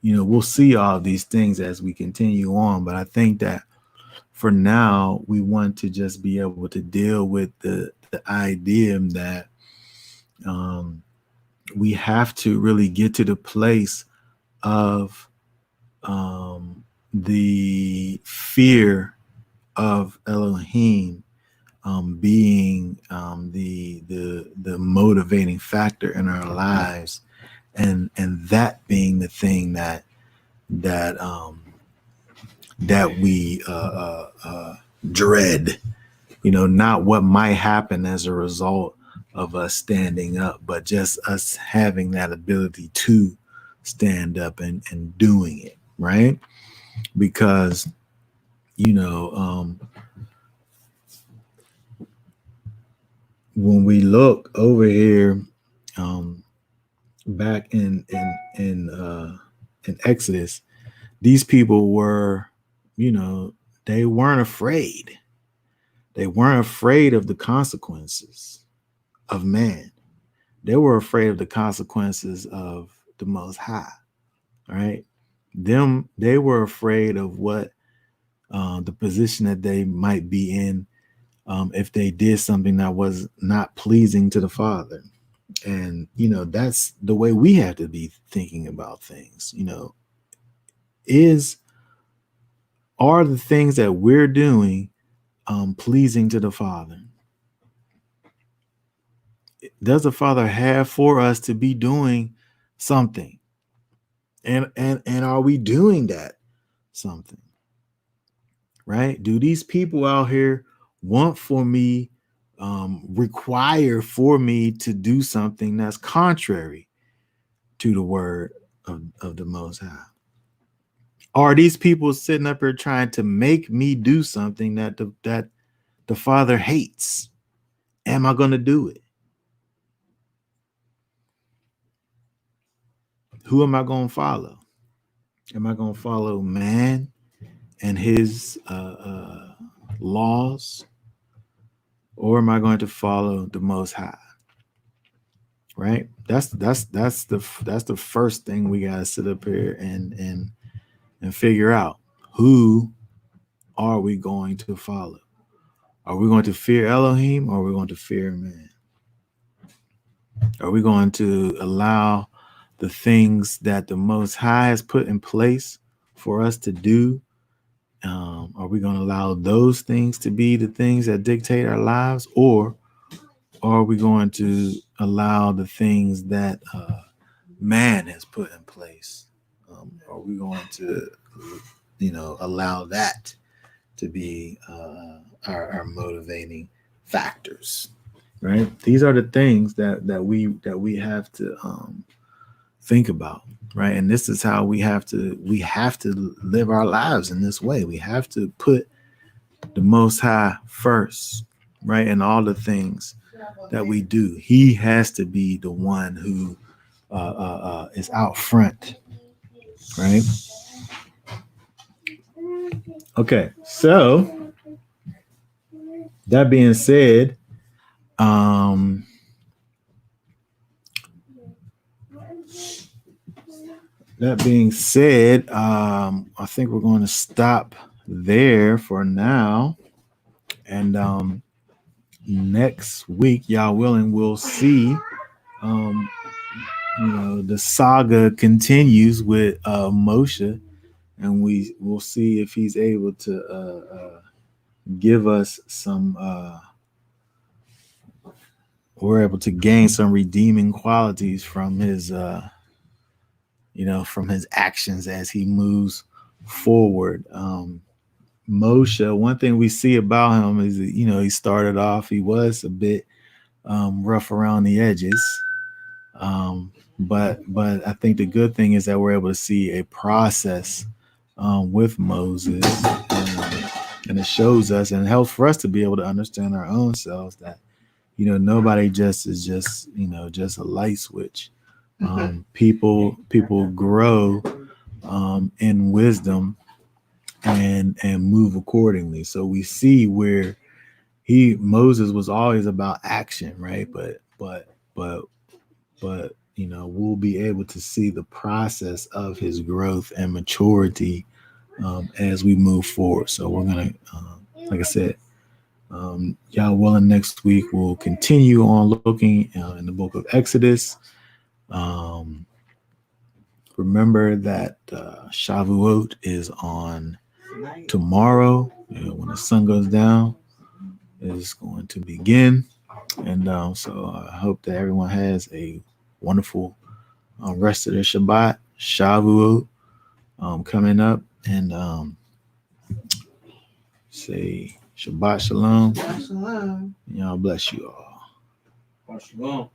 we'll see all these things as we continue on, but I think that for now we want to just be able to deal with the idea that we have to really get to the place of the fear of Elohim being the motivating factor in our lives, and that being the thing that we dread. Not what might happen as a result of us standing up, but just us having that ability to stand up and doing it, right? Because when we look over here back in Exodus, these people were, they weren't afraid. They weren't afraid of the consequences of man. They were afraid of the consequences of the Most High, right? They were afraid of what the position that they might be in if they did something that was not pleasing to the Father. And that's the way we have to be thinking about things. Are the things that we're doing pleasing to the Father? Does the Father have for us to be doing something? And are we doing that something? Right? Do these people out here want for me require for me to do something that's contrary to the word of the Most High? Are these people sitting up here trying to make me do something that the Father hates? Am I going to do it? Who am I going to follow? Am I going to follow man and his laws, or am I going to follow the Most High? Right? That's the first thing we gotta sit up here and figure out. Who are we going to follow? Are we going to fear Elohim, or are we going to fear man? Are we going to allow the things that the Most High has put in place for us to do? Are we going to allow those things to be the things that dictate our lives, or are we going to allow the things that man has put in place? Are we going to, allow that to be our motivating factors? Right? These are the things that we have to think about, right? And this is how we have to live our lives in this way. We have to put the Most High first, right? And all the things that we do. He has to be the one who is out front, right? Okay, so that being said, I think we're going to stop there for now. And next week, y'all willing, we'll see. The saga continues with Moshe, and we will see if he's able to give us some. We're able to gain some redeeming qualities from his, from his actions as he moves forward. Moshe, one thing we see about him is that, he started off, he was a bit rough around the edges. But I think the good thing is that we're able to see a process with Moses, and it shows us and helps for us to be able to understand our own selves that, nobody just is just a light switch. People grow in wisdom and move accordingly. So we see where Moses was always about action, right? But we'll be able to see the process of his growth and maturity as we move forward. So we're gonna, like I said, y'all willing, next week we'll continue on looking in the book of Exodus. Remember that Shavuot is on tomorrow. When the sun goes down, it's going to begin. And so I hope that everyone has a wonderful rest of their Shabbat, Shavuot, coming up. And say Shabbat Shalom. Shalom. Y'all bless you all. Shalom.